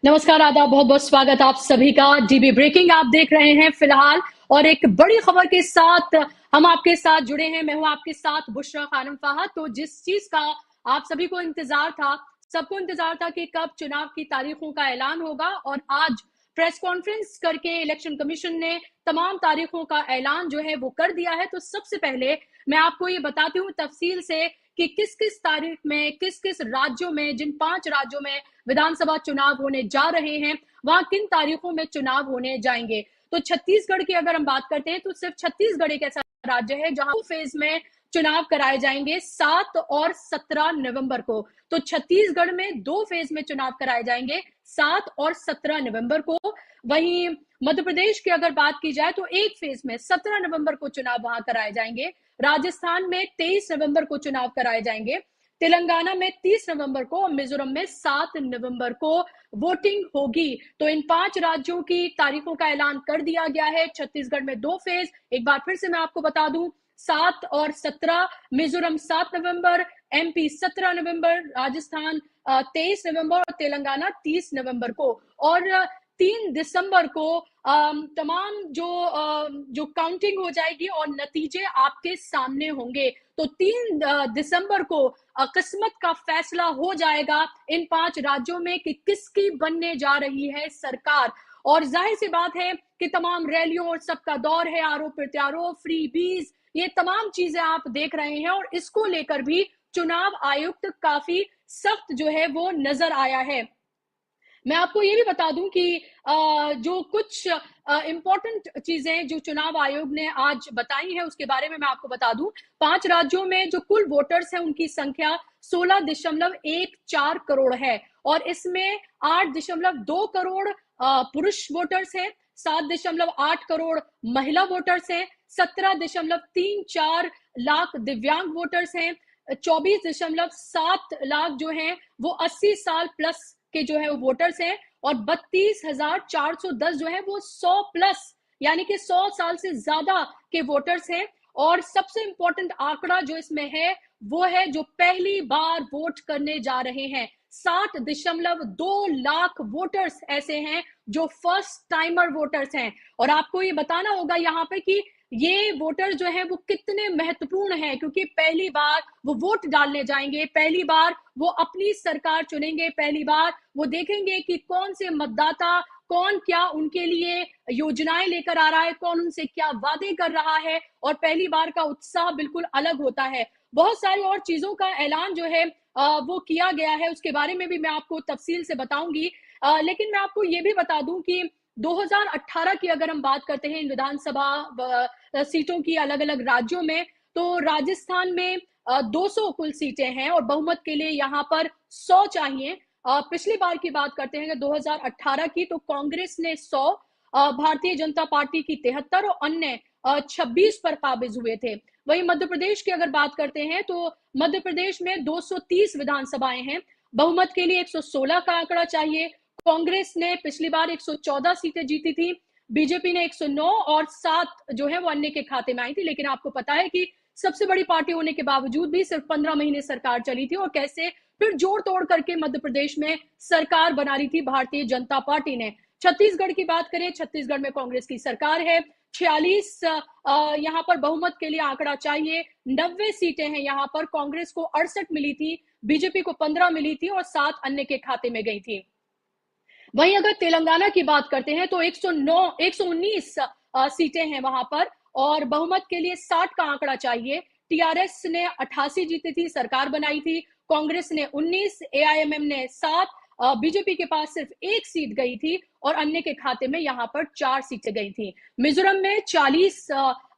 नमस्कार, आदाब, बहुत बहुत स्वागत आप सभी का। डीबी ब्रेकिंग आप देख रहे हैं फिलहाल, और एक बड़ी खबर के साथ हम आपके साथ जुड़े हैं। मैं हूं आपके साथ बुशरा खानम फाहद। तो जिस चीज का आप सभी को इंतजार था, सबको इंतजार था कि कब चुनाव की तारीखों का ऐलान होगा, और आज प्रेस कॉन्फ्रेंस करके इलेक्शन कमीशन ने तमाम तारीखों का ऐलान जो है वो कर दिया है। तो सबसे पहले मैं आपको ये बताती हूँ तफसील से कि किस किस तारीख में, किस किस राज्यों में, जिन 5 राज्यों में विधानसभा चुनाव होने जा रहे हैं, वहां किन तारीखों में चुनाव होने जाएंगे। तो छत्तीसगढ़ की अगर हम बात करते हैं तो सिर्फ छत्तीसगढ़ एक ऐसा राज्य है जहां फेज में चुनाव कराए जाएंगे 7 और 17 नवंबर को। तो छत्तीसगढ़ में 2 फेज में चुनाव कराए जाएंगे 7 और 17 नवंबर को। वहीं मध्य प्रदेश की अगर बात की जाए तो एक फेज में 17 नवंबर को चुनाव वहां कराए जाएंगे। राजस्थान में 23 नवंबर को चुनाव कराए जाएंगे। तेलंगाना में 30 नवंबर को और मिजोरम में 7 नवंबर को वोटिंग होगी। तो इन 5 राज्यों की तारीखों का ऐलान कर दिया गया है। छत्तीसगढ़ में 2 फेज, एक बार फिर से मैं आपको बता दूं, 7 और 17, मिजोरम 7 नवंबर, एमपी 17 नवंबर, राजस्थान 23 नवंबर और तेलंगाना 30 नवंबर को। और 3 दिसंबर को तमाम जो काउंटिंग हो जाएगी और नतीजे आपके सामने होंगे। तो 3 दिसंबर को किस्मत का फैसला हो जाएगा इन 5 राज्यों में कि किसकी बनने जा रही है सरकार। और जाहिर सी बात है कि तमाम रैलियों और सबका दौर है, आरोप प्रत्यारोप, फ्री बीज, ये तमाम चीजें आप देख रहे हैं, और इसको लेकर भी चुनाव आयुक्त काफी सख्त जो है वो नजर आया है। मैं आपको ये भी बता दूं कि जो कुछ इंपॉर्टेंट चीजें जो चुनाव आयोग ने आज बताई है उसके बारे में मैं आपको बता दूं। 5 राज्यों में जो कुल वोटर्स हैं उनकी संख्या 16.14 करोड़ है, और इसमें 8.2 करोड़ पुरुष वोटर्स हैं, 7.8 करोड़ महिला वोटर्स हैं, 17.34 लाख दिव्यांग वोटर्स हैं, 24.7 लाख जो हैं वो 80 साल प्लस के जो है वो वोटर्स हैं, और 32,410 जो है वो 100 प्लस यानी कि 100 साल से ज्यादा के वोटर्स हैं। और सबसे इंपॉर्टेंट आंकड़ा जो इसमें है वो है जो पहली बार वोट करने जा रहे हैं। 60.2 लाख वोटर्स ऐसे हैं जो फर्स्ट टाइमर वोटर्स हैं। और आपको ये बताना होगा यहाँ पे कि ये वोटर जो है वो कितने महत्वपूर्ण हैं, क्योंकि पहली बार वो वोट डालने जाएंगे, पहली बार वो अपनी सरकार चुनेंगे, पहली बार वो देखेंगे कि कौन से मतदाता, कौन क्या उनके लिए योजनाएं लेकर आ रहा है, कौन उनसे क्या वादे कर रहा है, और पहली बार का उत्साह बिल्कुल अलग होता है। बहुत सारी और चीजों का ऐलान जो है वो किया गया है, उसके बारे में भी मैं आपको तफसील से बताऊंगी। लेकिन मैं आपको ये भी बता दूं कि 2018 की अगर हम बात करते हैं इन विधानसभा सीटों की अलग अलग राज्यों में, तो राजस्थान में 200 कुल सीटें हैं और बहुमत के लिए यहाँ पर 100 चाहिए। पिछली बार की बात करते हैं 2018 की, तो कांग्रेस ने 100, भारतीय जनता पार्टी की 73 और अन्य 26 पर काबिज हुए थे। वहीं मध्य प्रदेश की अगर बात करते हैं तो मध्य प्रदेश में 230 विधानसभाएं हैं, बहुमत के लिए 116 का आंकड़ा चाहिए। कांग्रेस ने पिछली बार 114 सीटें जीती थी, बीजेपी ने 109 और 7 जो है वो अन्य के खाते में आई थी। लेकिन आपको पता है कि सबसे बड़ी पार्टी होने के बावजूद भी सिर्फ 15 महीने सरकार चली थी, और कैसे फिर जोड़ तोड़ करके मध्य प्रदेश में सरकार बना रही थी भारतीय जनता पार्टी ने। छत्तीसगढ़ की बात करें, छत्तीसगढ़ में कांग्रेस की सरकार है, 46 यहाँ पर बहुमत के लिए आंकड़ा चाहिए, 90 सीटें हैं यहाँ पर। कांग्रेस को 68 मिली थी, बीजेपी को 15 मिली थी और 7 अन्य के खाते में गई थी। वहीं अगर तेलंगाना की बात करते हैं तो 119 सीटें हैं वहां पर, और बहुमत के लिए 60 का आंकड़ा चाहिए। टीआरएस ने 88 जीती थी, सरकार बनाई थी, कांग्रेस ने 19, एआईएमएम ने 7, बीजेपी के पास सिर्फ 1 सीट गई थी और अन्य के खाते में यहाँ पर 4 सीटें गई थी। मिजोरम में 40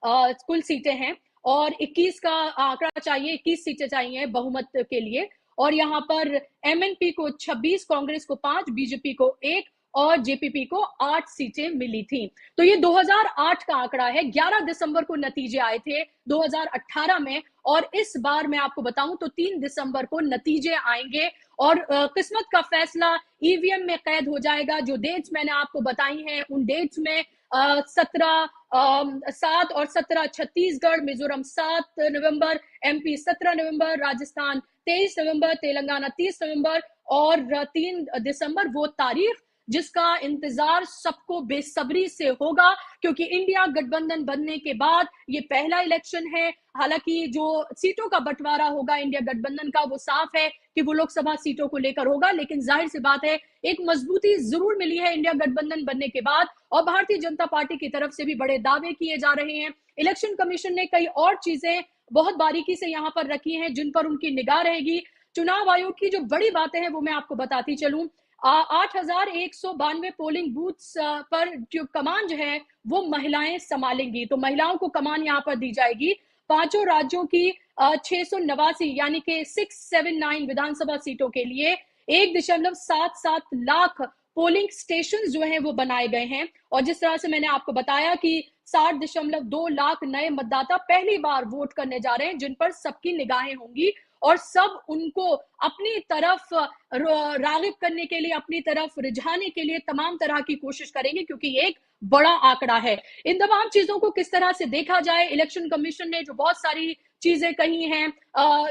कुल सीटें हैं और 21 का आंकड़ा चाहिए, 21 सीटें चाहिए बहुमत के लिए। और यहाँ पर एमएनपी को 26, कांग्रेस को 5, बीजेपी को 1 और जेपीपी को 8 सीटें मिली थी। तो ये 2008 का आंकड़ा है। 11 दिसंबर को नतीजे आए थे 2018 में, और इस बार मैं आपको बताऊं तो 3 दिसंबर को नतीजे आएंगे और किस्मत का फैसला ईवीएम में कैद हो जाएगा। जो डेट्स मैंने आपको बताई हैं उन डेट्स में 7 और 17 छत्तीसगढ़, मिजोरम 7 नवंबर, एमपी 17 नवंबर, राजस्थान 23 नवंबर, तेलंगाना 30 नवंबर और 3 दिसंबर वो तारीख जिसका इंतजार सबको बेसब्री से होगा, क्योंकि इंडिया गठबंधन बनने के बाद ये पहला इलेक्शन है। हालांकि जो सीटों का बंटवारा होगा इंडिया गठबंधन का, वो साफ है कि वो लोकसभा सीटों को लेकर होगा, लेकिन जाहिर सी बात है एक मजबूती जरूर मिली है इंडिया गठबंधन बनने के बाद, और भारतीय जनता पार्टी की तरफ से भी बड़े दावे किए जा रहे हैं। इलेक्शन कमीशन ने कई और चीजें बहुत बारीकी से यहाँ पर रखी हैं जिन पर उनकी निगाह रहेगी। चुनाव आयोग की जो बड़ी बातें हैं वो मैं आपको बताती चलूं। 8,192 पोलिंग बूथ्स पर जो कमान जो है वो महिलाएं संभालेंगी, तो महिलाओं को कमान यहाँ पर दी जाएगी। पांचों राज्यों की 689 यानी कि 679 विधानसभा सीटों के लिए 1.77 लाख पोलिंग स्टेशन जो हैं वो बनाए गए हैं। और जिस तरह से मैंने आपको बताया कि 60.2 लाख नए मतदाता पहली बार वोट करने जा रहे हैं, जिन पर सबकी निगाहें होंगी और सब उनको अपनी तरफ रागिब करने के लिए, अपनी तरफ रिझाने के लिए तमाम तरह की कोशिश करेंगे, क्योंकि ये एक बड़ा आंकड़ा है। इन तमाम चीजों को किस तरह से देखा जाए, इलेक्शन कमीशन ने जो बहुत सारी चीजें कही हैं,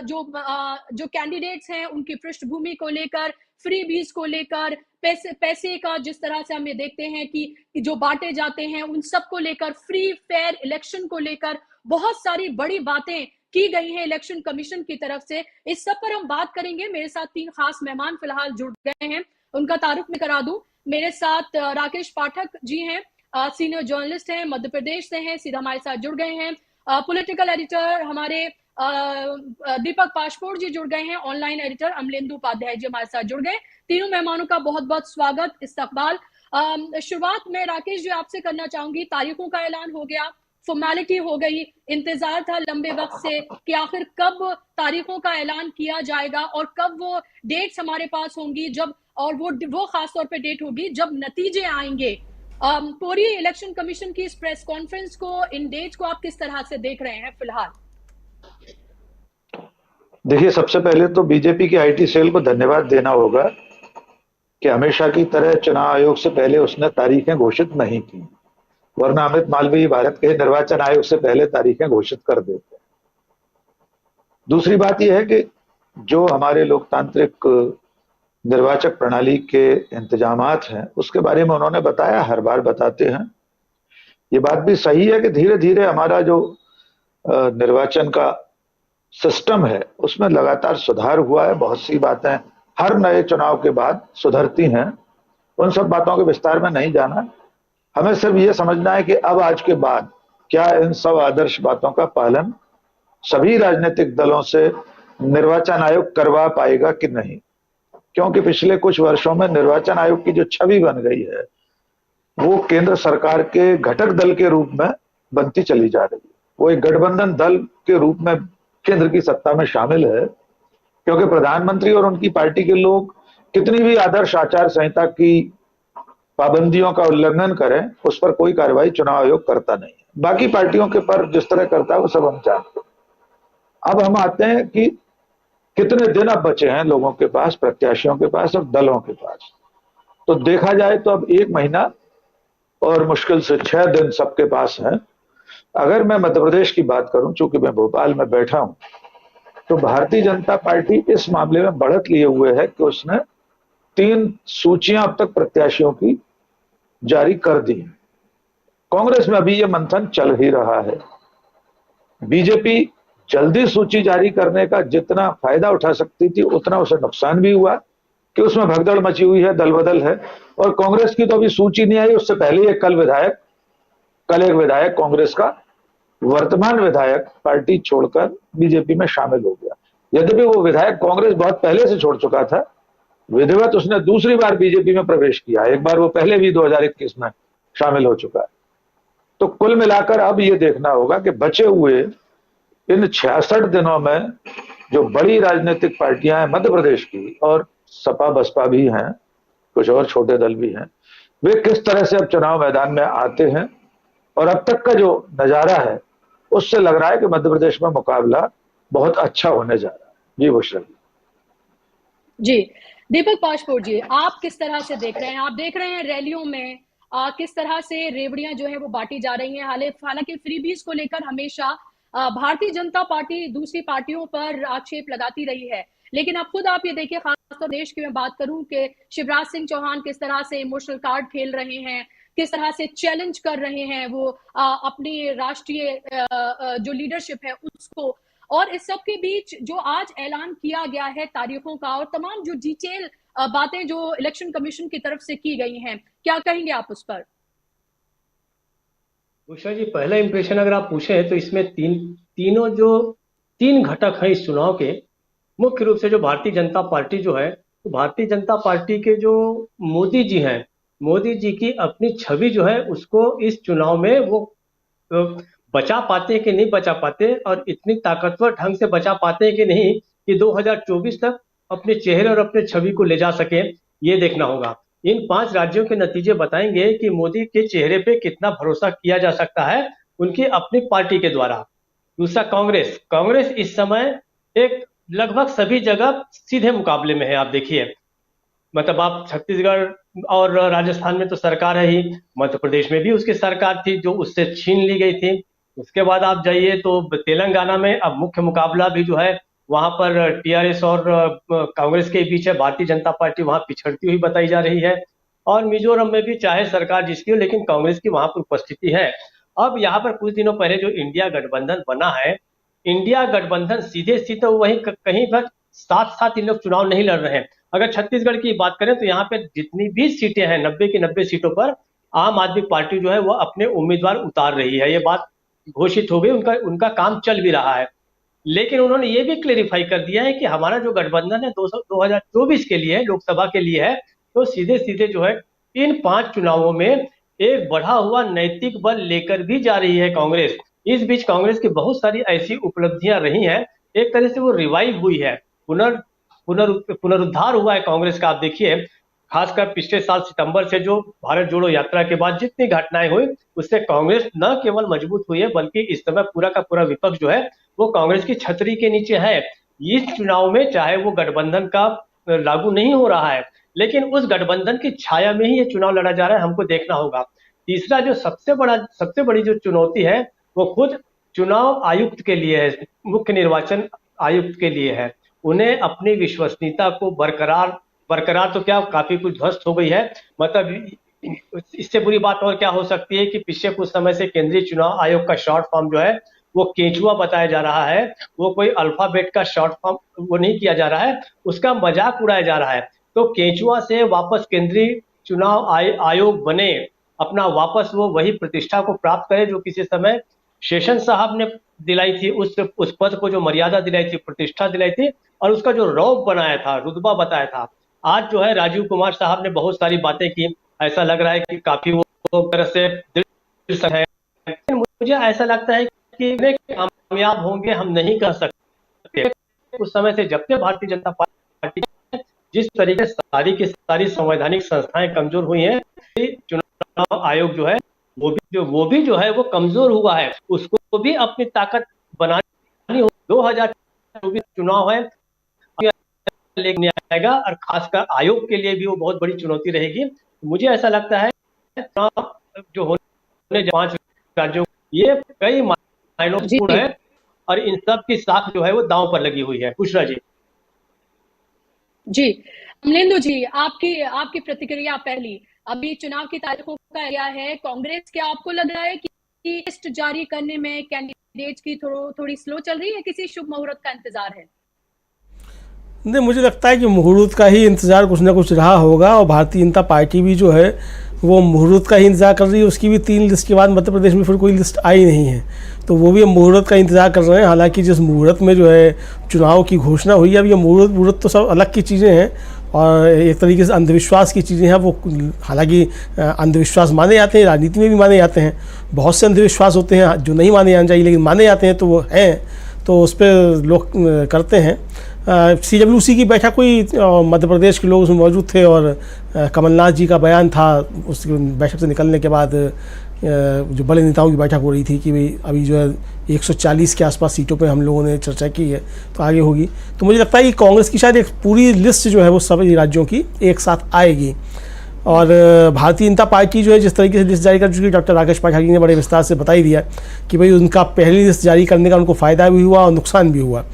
जो कैंडिडेट्स हैं उनकी पृष्ठभूमि को लेकर, फ्री बीज को लेकर, पैसे का जिस तरह से हम ये देखते हैं कि जो बांटे जाते हैं उन सब को लेकर, फ्री फेयर इलेक्शन को लेकर बहुत सारी बड़ी बातें की गई है इलेक्शन कमीशन की तरफ से। इस सब पर हम बात करेंगे। मेरे साथ 3 खास मेहमान फिलहाल जुड़ गए हैं, उनका तारुफ मैं करा दूं। मेरे साथ राकेश पाठक जी हैं, सीनियर जर्नलिस्ट हैं, मध्य प्रदेश से हैं, सीधा हमारे साथ जुड़ गए हैं। पॉलिटिकल एडिटर हमारे दीपक पासपोर्ट जी जुड़ गए हैं, ऑनलाइन एडिटर अमलेंदु उपाध्याय जी हमारे साथ जुड़ गए। तीनों मेहमानों का बहुत बहुत स्वागत, इस्तकबाल। शुरुआत में राकेश जी आपसे करना चाहूंगी। तारीखों का ऐलान हो गया, फॉर्मेलिटी हो गई, इंतजार था लंबे वक्त से कि आखिर कब तारीखों का ऐलान किया जाएगा और कब वो डेट्स हमारे पास होंगी, जब और वो खास तौर पे डेट होगी जब नतीजे आएंगे। पूरी इलेक्शन कमीशन की इस प्रेस कॉन्फ्रेंस को, इन डेट्स को आप किस तरह से देख रहे हैं फिलहाल? देखिए, सबसे पहले तो बीजेपी की आईटी सेल को धन्यवाद देना होगा कि हमेशा की तरह चुनाव आयोग से पहले उसने तारीखें घोषित नहीं की, वरना अमित मालवीय भारत के निर्वाचन आयोग से पहले तारीखें घोषित कर देते। दूसरी बात यह है कि जो हमारे लोकतांत्रिक निर्वाचक प्रणाली के इंतजामात हैं उसके बारे में उन्होंने बताया, हर बार बताते हैं। ये बात भी सही है कि धीरे धीरे हमारा जो निर्वाचन का सिस्टम है उसमें लगातार सुधार हुआ है। बहुत सी बातें हर नए चुनाव के बाद सुधरती हैं, उन सब बातों के विस्तार में नहीं जाना। हमें सिर्फ ये समझना है कि अब आज के बाद क्या इन सब आदर्श बातों का पालन सभी राजनीतिक दलों से निर्वाचन आयोग करवा पाएगा कि नहीं, क्योंकि पिछले कुछ वर्षों में निर्वाचन आयोग की जो छवि बन गई है वो केंद्र सरकार के घटक दल के रूप में बनती चली जा रही है। वो एक गठबंधन दल के रूप में केंद्र की सत्ता में शामिल है, क्योंकि प्रधानमंत्री और उनकी पार्टी के लोग कितनी भी आदर्श आचार संहिता की पाबंदियों का उल्लंघन करें उस पर कोई कार्रवाई चुनाव आयोग करता नहीं है। बाकी पार्टियों के पर जिस तरह करता है वो सब हम जानते हैं। अब हम आते हैं कि कितने दिन अब बचे हैं लोगों के पास, प्रत्याशियों के पास और दलों के पास। तो देखा जाए तो अब 1 महीना और मुश्किल से 6 दिन सबके पास है। अगर मैं मध्य प्रदेश की बात करूं, चूंकि मैं भोपाल में बैठा हूं, तो भारतीय जनता पार्टी इस मामले में बढ़त लिए हुए है कि उसने 3 सूचियां अब तक प्रत्याशियों की जारी कर दी। कांग्रेस में अभी यह मंथन चल ही रहा है। बीजेपी जल्दी सूची जारी करने का जितना फायदा उठा सकती थी उतना उसे नुकसान भी हुआ कि उसमें भगदड़ मची हुई है, दल बदल है। और कांग्रेस की तो अभी सूची नहीं आई, उससे पहले ही कल एक विधायक कांग्रेस का वर्तमान विधायक पार्टी छोड़कर बीजेपी में शामिल हो गया। यद्यपि वो विधायक कांग्रेस बहुत पहले से छोड़ चुका था, विधिवत उसने दूसरी बार बीजेपी में प्रवेश किया। एक बार वो पहले भी 2021 में शामिल हो चुका है। तो कुल मिलाकर अब ये देखना होगा कि बचे हुए इन 66 दिनों में जो बड़ी राजनीतिक पार्टियां हैं मध्य प्रदेश की, और सपा बसपा भी हैं, कुछ और छोटे दल भी हैं, वे किस तरह से अब चुनाव मैदान में आते हैं। और अब तक का जो नजारा है उससे लग रहा है कि मध्य प्रदेश में मुकाबला बहुत अच्छा होने जा रहा है। जी बुशरा जी। दीपक पासपोर्ट जी, आप किस तरह से देख रहे हैं? आप देख रहे हैं रैलियों में किस तरह से रेवड़ियां जो है वो बांटी जा रही हैं। हालांकि फ्रीबीज को लेकर हमेशा भारतीय जनता पार्टी दूसरी पार्टियों पर आक्षेप लगाती रही है, लेकिन अब खुद आप ये देखिए, खासतौर देश की मैं बात करूं कि शिवराज सिंह चौहान किस तरह से इमोशनल कार्ड खेल रहे हैं, किस तरह से चैलेंज कर रहे हैं वो अपनी राष्ट्रीय जो लीडरशिप है उसको, और इस सब के बीच जो आज ऐलान किया गया है तारीखों का और तमाम जो डिटेल बातें जो इलेक्शन कमीशन की तरफ से की गई हैं, क्या कहेंगे आप उस पर? उषा जी, पहला इंप्रेशन अगर आप पूछें तो इसमें तीन घटक हैं इस चुनाव के। मुख्य रूप से जो भारतीय जनता पार्टी जो है, तो भारतीय जनता पार्टी के जो मोदी जी हैं, मोदी जी की अपनी छवि जो है उसको इस चुनाव में वो बचा पाते कि नहीं बचा पाते, और इतनी ताकतवर ढंग से बचा पाते हैं कि नहीं कि 2024 तक अपने चेहरे और अपने छवि को ले जा सके, ये देखना होगा। इन 5 राज्यों के नतीजे बताएंगे कि मोदी के चेहरे पे कितना भरोसा किया जा सकता है उनकी अपनी पार्टी के द्वारा। दूसरा, कांग्रेस इस समय एक लगभग सभी जगह सीधे मुकाबले में है। आप देखिए, मतलब आप छत्तीसगढ़ और राजस्थान में तो सरकार है ही, मध्य प्रदेश में भी उसकी सरकार थी जो उससे छीन ली गई थी। उसके बाद आप जाइए तो तेलंगाना में अब मुख्य मुकाबला भी जो है वहां पर टीआरएस और कांग्रेस के बीच है। भारतीय जनता पार्टी वहां पिछड़ती हुई बताई जा रही है। और मिजोरम में भी चाहे सरकार जिसकी हो, लेकिन कांग्रेस की वहां पर उपस्थिति है। अब यहाँ पर कुछ दिनों पहले जो इंडिया गठबंधन बना है, इंडिया गठबंधन सीधे सीधे वहीं कहीं पर साथ साथ इन लोग चुनाव नहीं लड़ रहे हैं। अगर छत्तीसगढ़ की बात करें तो यहाँ पे जितनी भी सीटें हैं, 90 की 90 सीटों पर आम आदमी पार्टी जो है वो अपने उम्मीदवार उतार रही है। ये बात घोषित हो गई, उनका काम चल भी रहा है। लेकिन उन्होंने ये भी क्लेरिफाई कर दिया है कि हमारा जो गठबंधन है 2024 के लिए, लोकसभा के लिए है, तो सीधे सीधे जो है इन 5 चुनावों में एक बढ़ा हुआ नैतिक बल लेकर भी जा रही है कांग्रेस। इस बीच कांग्रेस की बहुत सारी ऐसी उपलब्धियां रही हैं, एक तरह से वो रिवाइव हुई है, पुनरुद्धार हुआ है कांग्रेस का। आप देखिए, खासकर पिछले साल सितंबर से जो भारत जोड़ो यात्रा के बाद जितनी घटनाएं हुई, उससे कांग्रेस न केवल मजबूत हुई है बल्कि इस समय पूरा का पूरा विपक्ष जो है वो कांग्रेस की छतरी के नीचे है। इस चुनाव में चाहे वो गठबंधन का लागू नहीं हो रहा है, लेकिन उस गठबंधन की छाया में ही ये चुनाव लड़ा जा रहा है, हमको देखना होगा। तीसरा, जो सबसे बड़ी जो चुनौती है वो खुद चुनाव आयुक्त के लिए है, मुख्य निर्वाचन आयुक्त के लिए है। उन्हें अपनी विश्वसनीयता को बरकरार तो क्या, काफी कुछ ध्वस्त हो गई है। मतलब इससे बुरी बात और क्या हो सकती है कि पिछले कुछ समय से केंद्रीय चुनाव आयोग का शॉर्ट फॉर्म जो है वो केंचुआ बताया जा रहा है। वो कोई अल्फाबेट का शॉर्ट फॉर्म वो नहीं किया जा रहा है, उसका मजाक उड़ाया जा रहा है। तो केंचुआ से वापस केंद्रीय चुनाव आयोग बने, अपना वापस वो वही प्रतिष्ठा को प्राप्त करे जो किसी समय शेषन साहब ने दिलाई थी, उस पद को जो मर्यादा दिलाई थी, प्रतिष्ठा दिलाई थी, और उसका जो रौब बनाया था, रुतबा बताया था। आज जो है राजीव कुमार साहब ने बहुत सारी बातें की, ऐसा लग रहा है कि काफी वो तरह से है। मुझे ऐसा लगता है कि कामयाब होंगे हम नहीं कह सकते। उस समय से जब से भारतीय जनता पार्टी जिस तरीके से सारी की सारी संवैधानिक संस्थाएं कमजोर हुई हैं, चुनाव आयोग जो है वो भी जो है वो कमजोर हुआ है, उसको भी अपनी ताकत बनानी हो। 2024 चुनाव है लेके आएगा, और खासकर आयोग के लिए भी वो बहुत बड़ी चुनौती रहेगी। मुझे ऐसा लगता है जो होने 5 राज्यों, ये कई मायनों में है, और इन सब की साख जो है वो दांव पर लगी हुई है। पुष्रा जी। जी, अमलेंदु जी, आपकी प्रतिक्रिया पहली। अभी चुनाव की तारीखों का एरिया है, कांग्रेस, क्या आपको लग रहा है कि लिस्ट जारी करने में कैंडिडेट्स की थोड़ी स्लो चल रही है, किसी शुभ मुहूर्त का इंतजार है? नहीं, मुझे लगता है कि मुहूर्त का ही इंतज़ार कुछ ना कुछ रहा होगा, और भारतीय जनता पार्टी भी जो है वो मुहूर्त का ही इंतज़ार कर रही है। उसकी भी 3 लिस्ट के बाद मध्य प्रदेश में फिर कोई लिस्ट आई नहीं है, तो वो भी मुहूर्त का इंतज़ार कर रहे हैं। हालांकि जिस मुहूर्त में जो है चुनाव की घोषणा हुई है, अब ये मुहूर्त तो सब अलग की चीज़ें हैं, और एक तरीके से अंधविश्वास की चीज़ें हैं वो। हालांकि अंधविश्वास माने जाते हैं, राजनीति में भी माने जाते हैं। बहुत से अंधविश्वास होते हैं जो नहीं माने जाने चाहिए, लेकिन माने जाते हैं तो वो हैं, तो उस पर लोग करते हैं। CWC की बैठक हुई, मध्य प्रदेश के लोग उसमें मौजूद थे, और कमलनाथ जी का बयान था उस बैठक से निकलने के बाद। जो बड़े नेताओं की बैठक हो रही थी कि भाई अभी जो है 140 के आसपास सीटों पे हम लोगों ने चर्चा की है, तो आगे होगी। तो मुझे लगता है कि कांग्रेस की शायद एक पूरी लिस्ट जो है वो सभी राज्यों की एक साथ आएगी। और भारतीय जनता पार्टी जो है जिस तरीके से लिस्ट जारी कर चुकी है, डॉक्टर राकेश पाठक जी ने बड़े विस्तार से बता ही दिया कि भाई उनका पहली लिस्ट जारी करने का उनको फ़ायदा भी हुआ और नुकसान भी हुआ।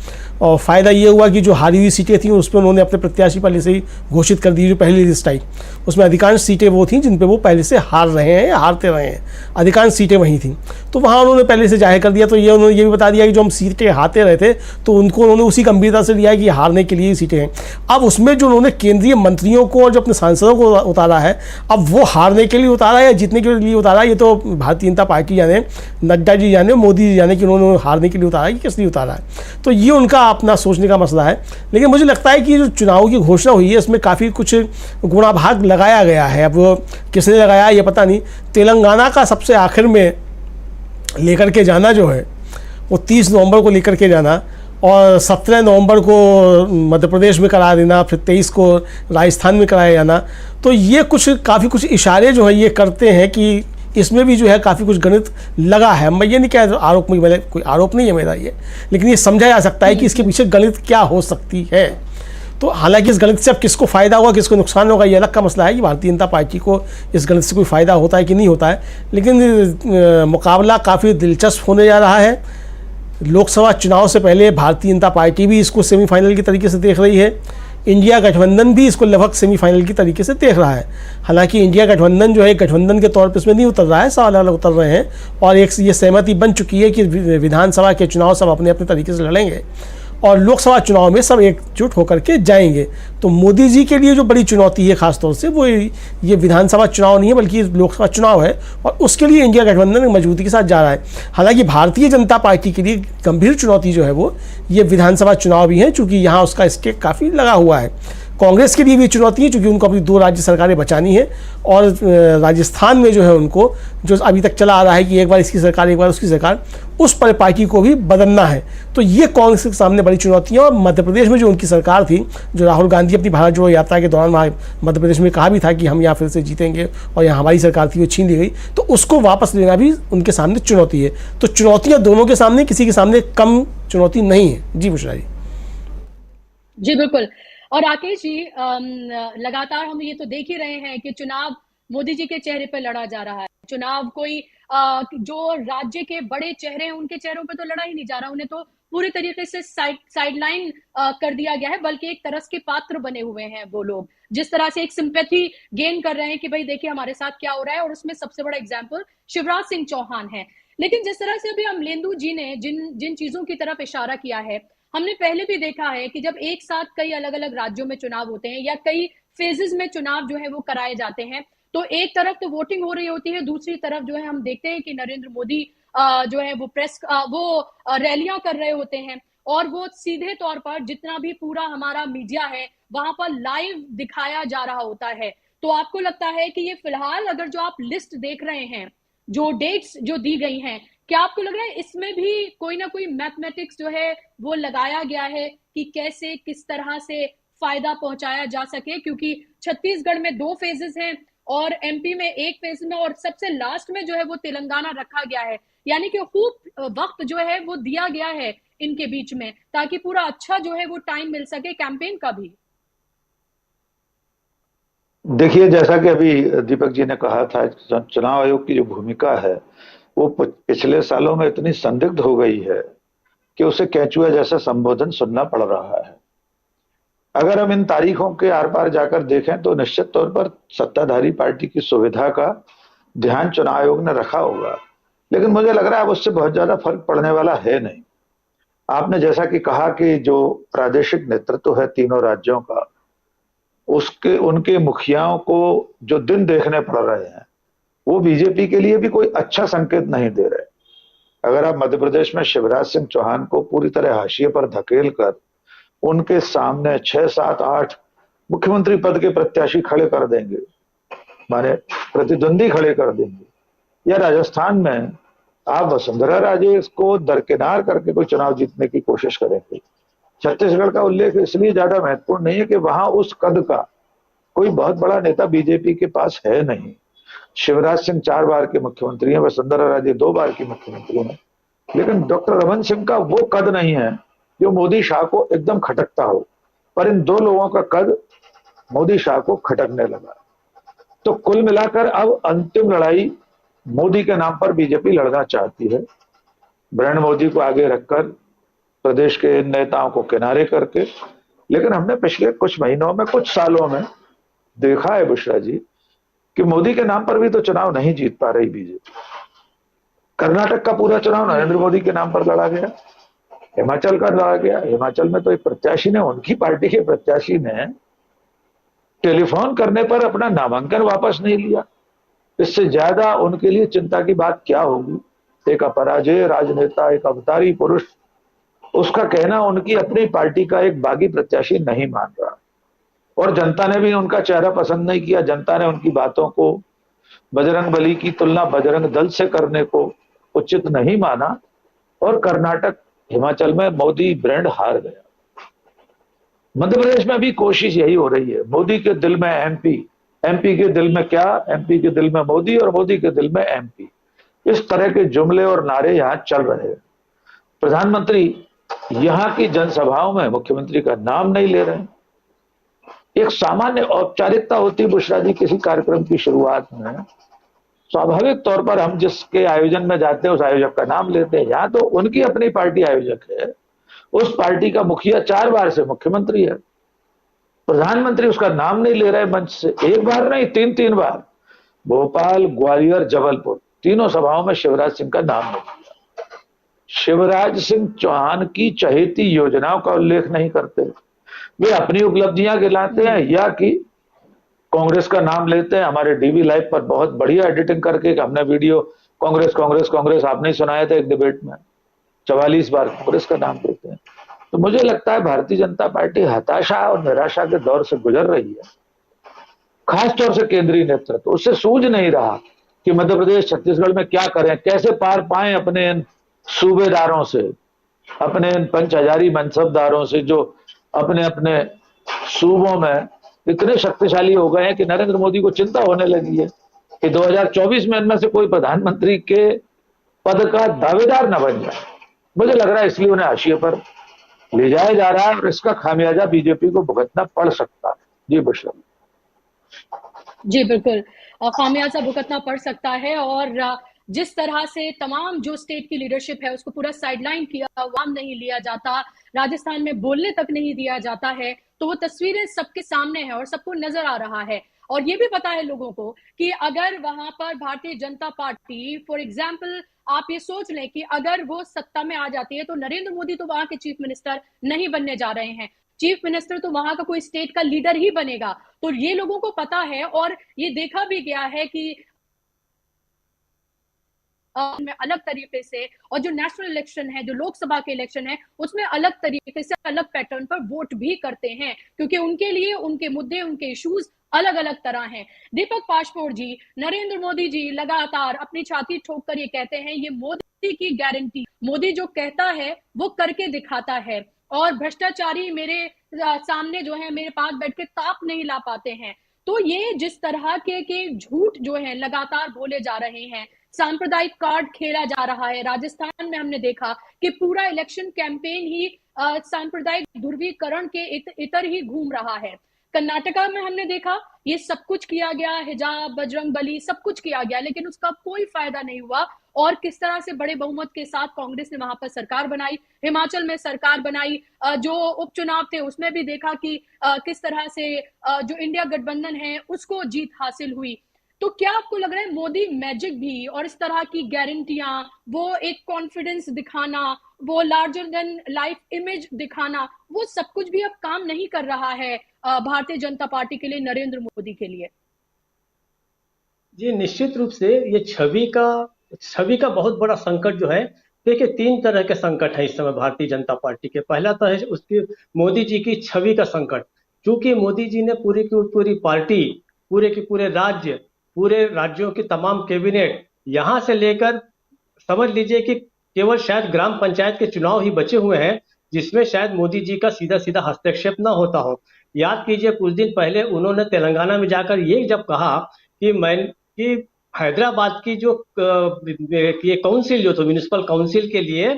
और फ़ायदा ये हुआ कि जो हारी हुई सीटें थी उस पर उन्होंने अपने प्रत्याशी पहले से ही घोषित कर दी। जो पहली लिस्ट आई उसमें अधिकांश सीटें वो थी जिन पे वो पहले से हार रहे हैं या हारते रहे हैं, अधिकांश सीटें वहीं थी, तो वहाँ उन्होंने पहले से जाहिर कर दिया। तो ये उन्होंने ये भी बता दिया कि जो हम सीटें हारते रहे थे तो उनको उन्होंने उसी गंभीरता से लिया कि हारने के लिए सीटें हैं। अब उसमें जो उन्होंने केंद्रीय मंत्रियों को और जो अपने सांसदों को उतारा है, अब वो हारने के लिए उतारा है या जीतने के लिए उतारा है, ये तो भारतीय जनता पार्टी जाने, नड्डा जी जाने, मोदी जी जाने कि उन्होंने हारने के लिए उतारा है कि किस लिए उतारा है। तो ये उनका अपना सोचने का मसला है। लेकिन मुझे लगता है कि जो चुनाव की घोषणा हुई है इसमें काफ़ी कुछ गुणाभाग लगाया गया है। अब किसने लगाया ये पता नहीं। तेलंगाना का सबसे आखिर में लेकर के जाना जो है वो 30 नवंबर को लेकर के जाना और 17 नवंबर को मध्य प्रदेश में करा देना, फिर 23 को राजस्थान में कराया जाना, तो ये काफ़ी कुछ इशारे जो है ये करते हैं कि इसमें भी जो है काफ़ी कुछ गणित लगा है। मैं ये नहीं कह रहा, आरोप में मेरा कोई आरोप नहीं है मेरा ये, लेकिन ये समझा जा सकता है कि इसके पीछे गणित क्या हो सकती है। तो हालांकि इस गणित से अब किसको फ़ायदा होगा किसको नुकसान होगा ये अलग का मसला है कि भारतीय जनता पार्टी को इस गणित से कोई फ़ायदा होता है कि नहीं होता है। लेकिन मुकाबला काफ़ी दिलचस्प होने जा रहा है। लोकसभा चुनाव से पहले भारतीय जनता पार्टी भी इसको सेमीफाइनल के तरीके से देख रही है, इंडिया गठबंधन भी इसको लगभग सेमीफाइनल की तरीके से देख रहा है। हालांकि इंडिया गठबंधन जो है गठबंधन के तौर पर इसमें नहीं उतर रहा है, सब अलग अलग उतर रहे हैं और एक ये सहमति बन चुकी है कि विधानसभा के चुनाव सब अपने अपने तरीके से लड़ेंगे और लोकसभा चुनाव में सब एकजुट होकर के जाएंगे। तो मोदी जी के लिए जो बड़ी चुनौती है खासतौर से वो ये विधानसभा चुनाव नहीं है बल्कि लोकसभा चुनाव है और उसके लिए इंडिया गठबंधन मजबूती के साथ जा रहा है। हालांकि भारतीय जनता पार्टी के लिए गंभीर चुनौती जो है वो ये विधानसभा चुनाव भी है, चूँकि यहाँ उसका स्टेक काफ़ी लगा हुआ है। कांग्रेस के लिए भी चुनौती है क्योंकि उनको अपनी 2 राज्य सरकारें बचानी है और राजस्थान में जो है उनको जो अभी तक चला आ रहा है कि एक बार इसकी सरकार एक बार उसकी सरकार, उस पर पार्टी को भी बदलना है। तो ये कांग्रेस के सामने बड़ी चुनौती है। और मध्य प्रदेश में जो उनकी सरकार थी, जो राहुल गांधी अपनी भारत जोड़ो यात्रा के दौरान वहाँ मध्य प्रदेश में कहा भी था कि हम यहाँ फिर से जीतेंगे और यहाँ हमारी सरकार थी वो छीन ली गई, तो उसको वापस लेना भी उनके सामने चुनौती है। तो चुनौतियाँ दोनों के सामने, किसी के सामने कम चुनौती नहीं है। जी बुशरा जी। जी बिल्कुल। और राकेश जी, लगातार हम ये तो देख ही रहे हैं कि चुनाव मोदी जी के चेहरे पे लड़ा जा रहा है। चुनाव कोई जो राज्य के बड़े चेहरे हैं उनके चेहरों पे तो लड़ा ही नहीं जा रहा, उन्हें तो पूरी तरीके से साइडलाइन कर दिया गया है, बल्कि एक तरस के पात्र बने हुए हैं वो लोग। जिस तरह से एक सिंपैथी गेन कर रहे हैं कि भाई देखिए हमारे साथ क्या हो रहा है, और उसमें सबसे बड़ा एग्जाम्पल शिवराज सिंह चौहान है। लेकिन जिस तरह से अभी अमलेंदु जी ने जिन चीजों की तरफ इशारा किया है, हमने पहले भी देखा है कि जब एक साथ कई अलग अलग राज्यों में चुनाव होते हैं या कई फेजेस में चुनाव जो है वो कराए जाते हैं, तो एक तरफ तो वोटिंग हो रही होती है, दूसरी तरफ जो है हम देखते हैं कि नरेंद्र मोदी जो है वो रैलियां कर रहे होते हैं और वो सीधे तौर पर जितना भी पूरा हमारा मीडिया है वहां पर लाइव दिखाया जा रहा होता है। तो आपको लगता है कि ये फिलहाल अगर जो आप लिस्ट देख रहे हैं, जो डेट्स जो दी गई हैं, क्या आपको लग रहा है इसमें भी कोई ना कोई मैथमेटिक्स जो है वो लगाया गया है कि कैसे किस तरह से फायदा पहुंचाया जा सके? क्योंकि छत्तीसगढ़ में 2 फेजेस हैं और एमपी में 1 फेज में और सबसे लास्ट में जो है वो तेलंगाना रखा गया है, यानी कि खूब वक्त जो है वो दिया गया है इनके बीच में ताकि पूरा अच्छा जो है वो टाइम मिल सके कैंपेन का भी। देखिए, जैसा कि अभी दीपक जी ने कहा था, चुनाव आयोग की जो भूमिका है वो पिछले सालों में इतनी संदिग्ध हो गई है कि उसे केंचुआ जैसा संबोधन सुनना पड़ रहा है। अगर हम इन तारीखों के आर पार जाकर देखें तो निश्चित तौर पर सत्ताधारी पार्टी की सुविधा का ध्यान चुनाव आयोग ने रखा होगा, लेकिन मुझे लग रहा है अब उससे बहुत ज्यादा फर्क पड़ने वाला है नहीं। आपने जैसा कि कहा कि जो प्रादेशिक नेतृत्व है तीनों राज्यों का, उनके मुखियाओं को जो दिन देखने पड़ रहे हैं वो बीजेपी के लिए भी कोई अच्छा संकेत नहीं दे रहे। अगर आप मध्य प्रदेश में शिवराज सिंह चौहान को पूरी तरह हाशिए पर धकेल कर उनके सामने 6, 7, 8 मुख्यमंत्री पद के प्रत्याशी खड़े कर देंगे, माने प्रतिद्वंदी खड़े कर देंगे, या राजस्थान में आप वसुंधरा राजे को दरकिनार करके कोई चुनाव जीतने की कोशिश करेंगे। छत्तीसगढ़ का उल्लेख इसलिए ज्यादा महत्वपूर्ण नहीं है कि वहां उस कद का कोई बहुत बड़ा नेता बीजेपी के पास है नहीं। शिवराज सिंह 4 बार के मुख्यमंत्री हैं, वसुंधरा राजे 2 बार की मुख्यमंत्री हैं, लेकिन डॉक्टर रमन सिंह का वो कद नहीं है जो मोदी शाह को एकदम खटकता हो, पर इन 2 लोगों का कद मोदी शाह को खटकने लगा। तो कुल मिलाकर अब अंतिम लड़ाई मोदी के नाम पर बीजेपी लड़ना चाहती है। ब्रांड मोदी को आगे रखकर प्रदेश के इन नेताओं को किनारे करके। लेकिन हमने पिछले कुछ महीनों में, कुछ सालों में देखा है बुशरा जी कि मोदी के नाम पर भी तो चुनाव नहीं जीत पा रही बीजेपी। कर्नाटक का पूरा चुनाव नरेंद्र मोदी के नाम पर लड़ा गया, हिमाचल का लड़ा गया। हिमाचल में तो एक प्रत्याशी ने, उनकी पार्टी के प्रत्याशी ने टेलीफोन करने पर अपना नामांकन वापस नहीं लिया। इससे ज्यादा उनके लिए चिंता की बात क्या होगी। एक अपराजेय राजनेता, एक अवतारी पुरुष, उसका कहना उनकी अपनी पार्टी का एक बागी प्रत्याशी नहीं मान रहा, और जनता ने भी उनका चेहरा पसंद नहीं किया। जनता ने उनकी बातों को, बजरंगबली की तुलना बजरंग दल से करने को उचित नहीं माना, और कर्नाटक, हिमाचल में मोदी ब्रांड हार गया। मध्य प्रदेश में भी कोशिश यही हो रही है। मोदी के दिल में एमपी, एमपी के दिल में क्या, एमपी के दिल में मोदी, और मोदी के दिल में एमपी। इस तरह के जुमले और नारे यहां चल रहे हैं। प्रधानमंत्री यहां की जनसभाओं में मुख्यमंत्री का नाम नहीं ले रहे हैं। एक सामान्य औपचारिकता होती है बुशरा जी किसी कार्यक्रम की शुरुआत में, स्वाभाविक तौर पर हम जिसके आयोजन में जाते हैं उस आयोजक का नाम लेते हैं। यहां तो उनकी अपनी पार्टी आयोजक है, उस पार्टी का मुखिया 4 बार से मुख्यमंत्री है, प्रधानमंत्री उसका नाम नहीं ले रहे मंच से। एक बार नहीं, 3 बार। भोपाल, ग्वालियर, जबलपुर, तीनों सभाओं में शिवराज सिंह का नाम नहीं लिया। शिवराज सिंह चौहान की चहेती योजनाओं का उल्लेख नहीं करते, वे अपनी उपलब्धियां गिनाते हैं या कि कांग्रेस का नाम लेते हैं। हमारे डीवी लाइव पर बहुत बढ़िया एडिटिंग करके हमने वीडियो, कांग्रेस कांग्रेस कांग्रेस आपने सुनाया था एक डिबेट में, 44 बार कांग्रेस का नाम देते हैं। तो मुझे लगता है भारतीय जनता पार्टी हताशा और निराशा के दौर से गुजर रही है, खासतौर से केंद्रीय नेतृत्व उससे सूझ नहीं रहा कि मध्य प्रदेश, छत्तीसगढ़ में क्या करें, कैसे पार पाएं अपने इन सूबेदारों से, अपने इन पंच हजारी मनसबदारों से, जो अपने अपने सूबों में इतने शक्तिशाली हो गए हैं कि नरेंद्र मोदी को चिंता होने लगी है कि 2024 में इनमें से कोई प्रधानमंत्री के पद का दावेदार न बन जाए। मुझे लग रहा है इसलिए उन्हें हाशिए पर ले जाया जा रहा है, और इसका खामियाजा बीजेपी को भुगतना पड़ सकता है। जी बुशरा। जी बिल्कुल, खामियाजा भुगतना पड़ सकता है। और जिस तरह से तमाम जो स्टेट की लीडरशिप है उसको पूरा साइडलाइन किया, वाम नहीं लिया जाता, राजस्थान में बोलने तक नहीं दिया जाता है, तो वो तस्वीरें सबके सामने है और सबको नजर आ रहा है। और ये भी पता है लोगों को कि अगर वहां पर Bharatiya Janata party, for example आप ये सोच लें कि अगर वो सत्ता में आ जाती है तो नरेंद्र मोदी तो वहां के चीफ मिनिस्टर नहीं बनने जा रहे हैं, चीफ मिनिस्टर तो वहां का कोई स्टेट का लीडर ही बनेगा। तो ये लोगों को पता है, और ये देखा भी गया है कि में अलग तरीके से, और जो नेशनल इलेक्शन है, जो लोकसभा के इलेक्शन है, उसमें अलग तरीके से, अलग पैटर्न पर वोट भी करते हैं, क्योंकि उनके लिए उनके मुद्दे, उनके इश्यूज अलग अलग तरह हैं। दीपक पाशपोर जी, नरेंद्र मोदी जी लगातार अपनी छाती ठोक कर ये कहते हैं, ये मोदी की गारंटी, मोदी जो कहता है वो करके दिखाता है, और भ्रष्टाचारी मेरे सामने जो है मेरे पास बैठ के ताप नहीं ला पाते हैं। तो ये जिस तरह के झूठ जो है लगातार बोले जा रहे हैं, सांप्रदायिक कार्ड खेला जा रहा है। राजस्थान में हमने देखा कि पूरा इलेक्शन कैंपेन ही सांप्रदायिक ध्रुवीकरण के इतर ही घूम रहा है। कर्नाटका में हमने देखा ये सब कुछ किया गया, हिजाब, बजरंग बली, सब कुछ किया गया, लेकिन उसका कोई फायदा नहीं हुआ। और किस तरह से बड़े बहुमत के साथ कांग्रेस ने वहां पर सरकार बनाई, हिमाचल में सरकार बनाई, जो उपचुनाव थे उसमें भी देखा कि किस तरह से जो इंडिया गठबंधन है उसको जीत हासिल हुई। तो क्या आपको लग रहा है मोदी मैजिक भी, और इस तरह की गारंटियां, वो एक कॉन्फिडेंस दिखाना, वो लार्जर देन लाइफ इमेज दिखाना, वो सब कुछ भी अब काम नहीं कर रहा है भारतीय जनता पार्टी के लिए, नरेंद्र मोदी के लिए? जी निश्चित रूप से ये छवि का बहुत बड़ा संकट जो है, देखिए 3 तरह के संकट है इस समय भारतीय जनता पार्टी के। पहला तो है उसकी मोदी जी की छवि का संकट, क्योंकि मोदी जी ने पूरी की पूरी पार्टी, पूरे के पूरे राज्य, पूरे राज्यों की तमाम कैबिनेट, यहां से लेकर समझ लीजिए कि केवल शायद ग्राम पंचायत के चुनाव ही बचे हुए हैं जिसमें शायद मोदी जी का सीधा सीधा हस्तक्षेप ना होता हो। याद कीजिए कुछ दिन पहले उन्होंने तेलंगाना में जाकर ये जब कहा कि हैदराबाद की जो ये काउंसिल जो था, म्यूनिसिपल काउंसिल के लिए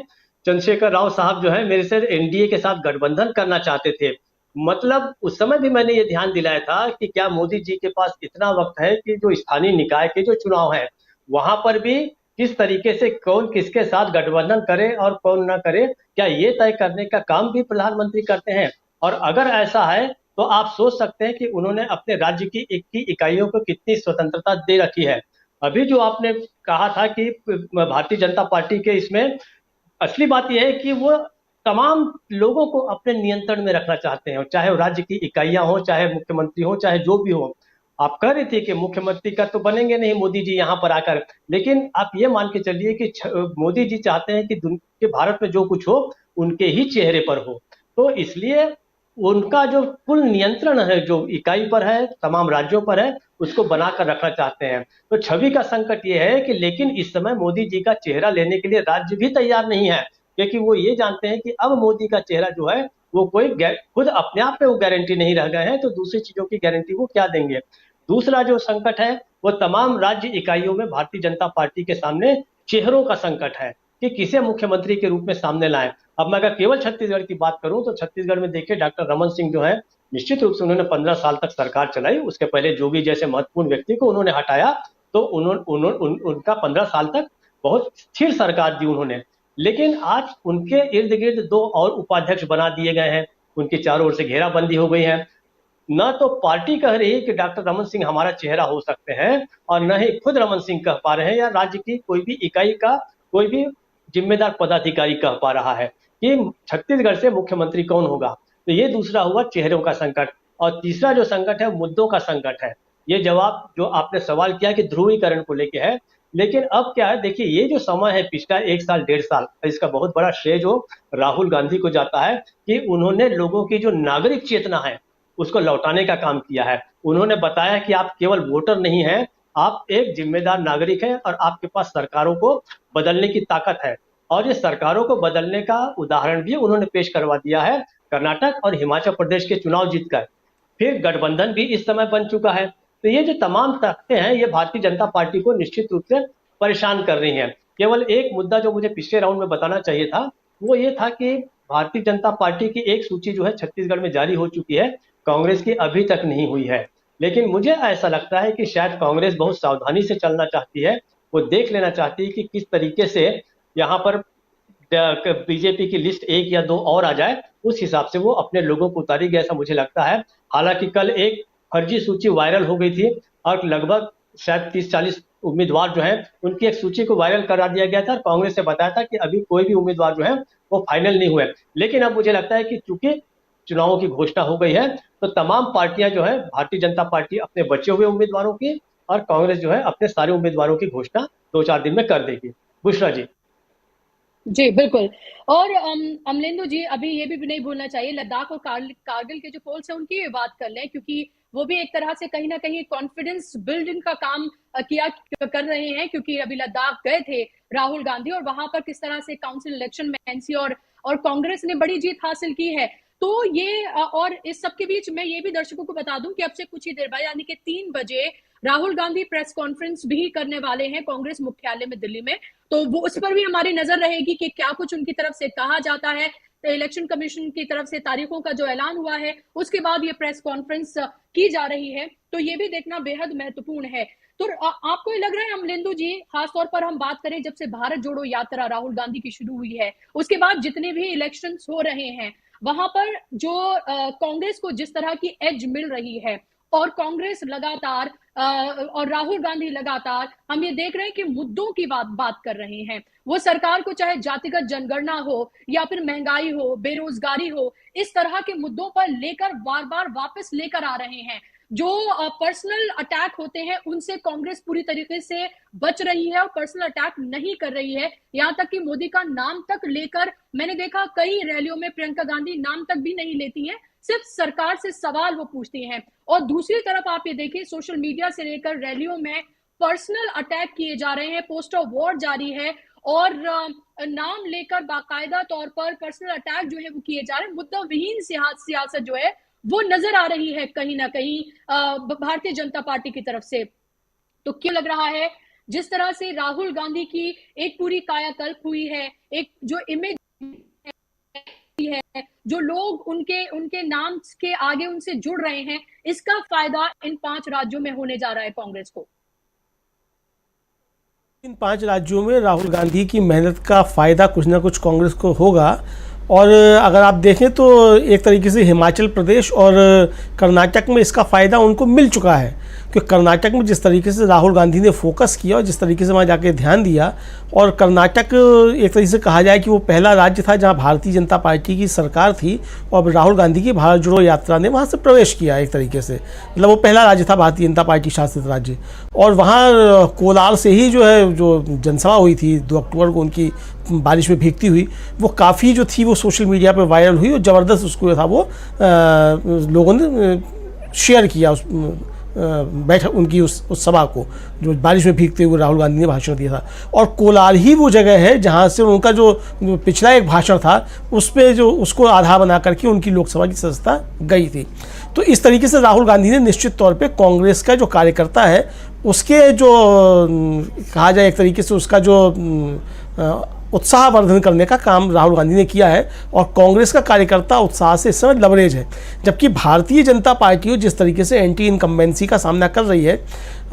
चंद्रशेखर राव साहब जो है मेरे से एनडीए के साथ गठबंधन करना चाहते थे। मतलब उस समय भी मैंने ये ध्यान दिलाया था कि क्या मोदी जी के पास इतना वक्त है कि जो स्थानीय निकाय के जो चुनाव है वहां पर भी किस तरीके से कौन किसके साथ गठबंधन करे और कौन ना करे, क्या ये तय करने का काम भी प्रधानमंत्री करते हैं? और अगर ऐसा है तो आप सोच सकते हैं कि उन्होंने अपने राज्य की इकाइयों को कितनी स्वतंत्रता दे रखी है। अभी जो आपने कहा था कि भारतीय जनता पार्टी के इसमें असली बात यह है कि वो तमाम लोगों को अपने नियंत्रण में रखना चाहते हैं, चाहे वो राज्य की इकाइयां हो, चाहे मुख्यमंत्री हो, चाहे जो भी हो। आप कह रहे थे कि मुख्यमंत्री का तो बनेंगे नहीं मोदी जी यहाँ पर आकर, लेकिन आप ये मान के चलिए कि मोदी जी चाहते हैं कि भारत में जो कुछ हो उनके ही चेहरे पर हो। तो इसलिए उनका जो कुल नियंत्रण है जो इकाई पर है, तमाम राज्यों पर है, उसको बनाकर रखना चाहते हैं। तो छवि का संकट ये है कि लेकिन इस समय मोदी जी का चेहरा लेने के लिए राज्य भी तैयार नहीं है, क्योंकि वो ये जानते हैं कि अब मोदी का चेहरा जो है वो कोई खुद अपने आप में वो गारंटी नहीं रह गए हैं, तो दूसरी चीजों की गारंटी वो क्या देंगे। दूसरा जो संकट है वो तमाम राज्य इकाइयों में भारतीय जनता पार्टी के सामने चेहरों का संकट है कि किसे मुख्यमंत्री के रूप में सामने लाएं। अब मैं अगर केवल छत्तीसगढ़ की बात करूं तो छत्तीसगढ़ में देखिए डॉक्टर रमन सिंह जो है, निश्चित रूप से उन्होंने 15 साल तक सरकार चलाई, उसके पहले जोगी जैसे महत्वपूर्ण व्यक्ति को उन्होंने हटाया, तो उनका 15 साल तक बहुत स्थिर सरकार दी उन्होंने। लेकिन आज उनके इर्द गिर्द 2 और उपाध्यक्ष बना दिए गए हैं, उनकी चारों ओर से घेराबंदी हो गई है। न तो पार्टी कह रही है कि डॉक्टर रमन सिंह हमारा चेहरा हो सकते हैं, और न ही खुद रमन सिंह कह पा रहे हैं या राज्य की कोई भी इकाई का कोई भी जिम्मेदार पदाधिकारी कह पा रहा है कि छत्तीसगढ़ से मुख्यमंत्री कौन होगा। तो ये दूसरा हुआ चेहरों का संकट। और तीसरा जो संकट है मुद्दों का संकट है। ये जवाब जो आपने सवाल किया कि ध्रुवीकरण को लेके है, लेकिन अब क्या है, देखिए ये जो समय है पिछला 1 साल 1.5 साल, इसका बहुत बड़ा श्रेय जो राहुल गांधी को जाता है कि उन्होंने लोगों की जो नागरिक चेतना है उसको लौटाने का काम किया है। उन्होंने बताया कि आप केवल वोटर नहीं हैं, आप एक जिम्मेदार नागरिक हैं और आपके पास सरकारों को बदलने की ताकत है। और ये सरकारों को बदलने का उदाहरण भी उन्होंने पेश करवा दिया है कर्नाटक और हिमाचल प्रदेश के चुनाव जीतकर। फिर गठबंधन भी इस समय बन चुका है। तो ये जो तमाम ताकतें हैं ये भारतीय जनता पार्टी को निश्चित रूप से परेशान कर रही हैं। केवल एक मुद्दा जो मुझे पिछले राउंड में बताना चाहिए था वो ये था कि भारतीय जनता पार्टी की एक सूची जो है छत्तीसगढ़ में जारी हो चुकी है, कांग्रेस की अभी तक नहीं हुई है। लेकिन मुझे ऐसा लगता है कि शायद कांग्रेस बहुत सावधानी से चलना चाहती है, वो देख लेना चाहती है कि किस तरीके से यहाँ पर बीजेपी की लिस्ट 1 या 2 और आ जाए, उस हिसाब से वो अपने लोगों को उतारेगी, ऐसा मुझे लगता है। हालांकि कल एक फर्जी सूची वायरल हो गई थी और लगभग शायद 30-40 उम्मीदवार जो है उनकी एक सूची को वायरल करा दिया गया था और कांग्रेस से बताया था कि अभी कोई भी उम्मीदवार जो है वो फाइनल नहीं हुए। लेकिन अब मुझे लगता है कि चूंकि चुनावों की घोषणा हो गई है तो तमाम पार्टियां जो है, भारतीय जनता पार्टी अपने बचे हुए उम्मीदवारों की और कांग्रेस जो है अपने सारे उम्मीदवारों की घोषणा 2-4 दिन में कर देगी। बुशरा जी। जी बिल्कुल। और अमलेंदु जी, अभी ये भी नहीं भूलना चाहिए लद्दाख और कारगिल के जो पोल्स हैं उनकी भी बात कर लें, क्योंकि वो भी एक तरह से कहीं ना कहीं कॉन्फिडेंस बिल्डिंग का काम कर रहे हैं। क्योंकि अभी लद्दाख गए थे राहुल गांधी और वहां पर किस तरह से काउंसिल इलेक्शन में एनसी और कांग्रेस ने बड़ी जीत हासिल की है। तो ये और इस सब के बीच मैं ये भी दर्शकों को बता दूं कि अब से कुछ ही देर बाद यानी कि 3 बजे राहुल गांधी प्रेस कॉन्फ्रेंस भी करने वाले हैं कांग्रेस मुख्यालय में दिल्ली में। तो वो उस पर भी हमारी नजर रहेगी कि क्या कुछ उनकी तरफ से कहा जाता है। तो इलेक्शन कमीशन की तरफ से तारीखों का जो ऐलान हुआ है उसके बाद ये प्रेस कॉन्फ्रेंस की जा रही है, तो ये भी देखना बेहद महत्वपूर्ण है। तो आपको ये लग रहा है अमलेंदु जी, खासतौर पर हम बात करें जब से भारत जोड़ो यात्रा राहुल गांधी की शुरू हुई है उसके बाद जितने भी इलेक्शन हो रहे हैं वहां पर जो कांग्रेस को जिस तरह की एज मिल रही है और कांग्रेस लगातार और राहुल गांधी लगातार हम ये देख रहे हैं कि मुद्दों की बात कर रहे हैं। वो सरकार को चाहे जातिगत जनगणना हो या फिर महंगाई हो, बेरोजगारी हो, इस तरह के मुद्दों पर लेकर बार बार वापस लेकर आ रहे हैं। जो पर्सनल अटैक होते हैं उनसे कांग्रेस पूरी तरीके से बच रही है और पर्सनल अटैक नहीं कर रही है। यहां तक कि मोदी का नाम तक लेकर मैंने देखा कई रैलियों में प्रियंका गांधी नाम तक भी नहीं लेती हैं, सिर्फ सरकार से सवाल वो पूछती हैं। और दूसरी तरफ आप ये देखिए सोशल मीडिया से लेकर रैलियों में पर्सनल अटैक किए जा रहे हैं, पोस्टर वॉर जारी है और नाम लेकर बाकायदा तौर पर पर्सनल अटैक जो है वो किए जा रहे हैं। मुद्दा विहीन सियासत जो है वो नजर आ रही है कहीं ना कहीं भारतीय जनता पार्टी की तरफ से। तो क्या लग रहा है जिस तरह से राहुल गांधी की एक पूरी कायाकल्प हुई है, एक जो इमेज है, जो लोग उनके नाम के आगे उनसे जुड़ रहे हैं, इसका फायदा इन 5 राज्यों में होने जा रहा है कांग्रेस को। इन 5 राज्यों में राहुल गांधी की मेहनत का फ़ायदा कुछ ना कुछ कांग्रेस को होगा। और अगर आप देखें तो एक तरीके से हिमाचल प्रदेश और कर्नाटक में इसका फ़ायदा उनको मिल चुका है, क्योंकि कर्नाटक में जिस तरीके से राहुल गांधी ने फोकस किया और जिस तरीके से वहाँ जाके ध्यान दिया, और कर्नाटक एक तरीके से कहा जाए कि वो पहला राज्य था जहाँ भारतीय जनता पार्टी की सरकार थी और राहुल गांधी की भारत जोड़ो यात्रा ने वहाँ से प्रवेश किया। एक तरीके से मतलब वो पहला राज्य था भारतीय जनता पार्टी शासित राज्य। और वहाँ कोलार से ही जो है जो जनसभा हुई थी 2 अक्टूबर को उनकी बारिश में भीगती हुई, वो काफ़ी जो थी वो सोशल मीडिया पे वायरल हुई और ज़बरदस्त उसको था वो लोगों ने शेयर किया उस बैठक उनकी उस सभा को, जो बारिश में भीगते हुए राहुल गांधी ने भाषण दिया था। और कोलार ही वो जगह है जहाँ से उनका जो पिछला एक भाषण था उस पर जो उसको आधार बना करके उनकी लोकसभा की सदस्यता गई थी। तो इस तरीके से राहुल गांधी ने निश्चित तौर पे कांग्रेस का जो कार्यकर्ता है उसके जो कहा जाए एक तरीके से उसका जो उत्साहवर्धन करने का काम राहुल गांधी ने किया है। और कांग्रेस का कार्यकर्ता उत्साह से इस समय लबरेज है, जबकि भारतीय जनता पार्टी जिस तरीके से एंटी इनकम्बेंसी का सामना कर रही है,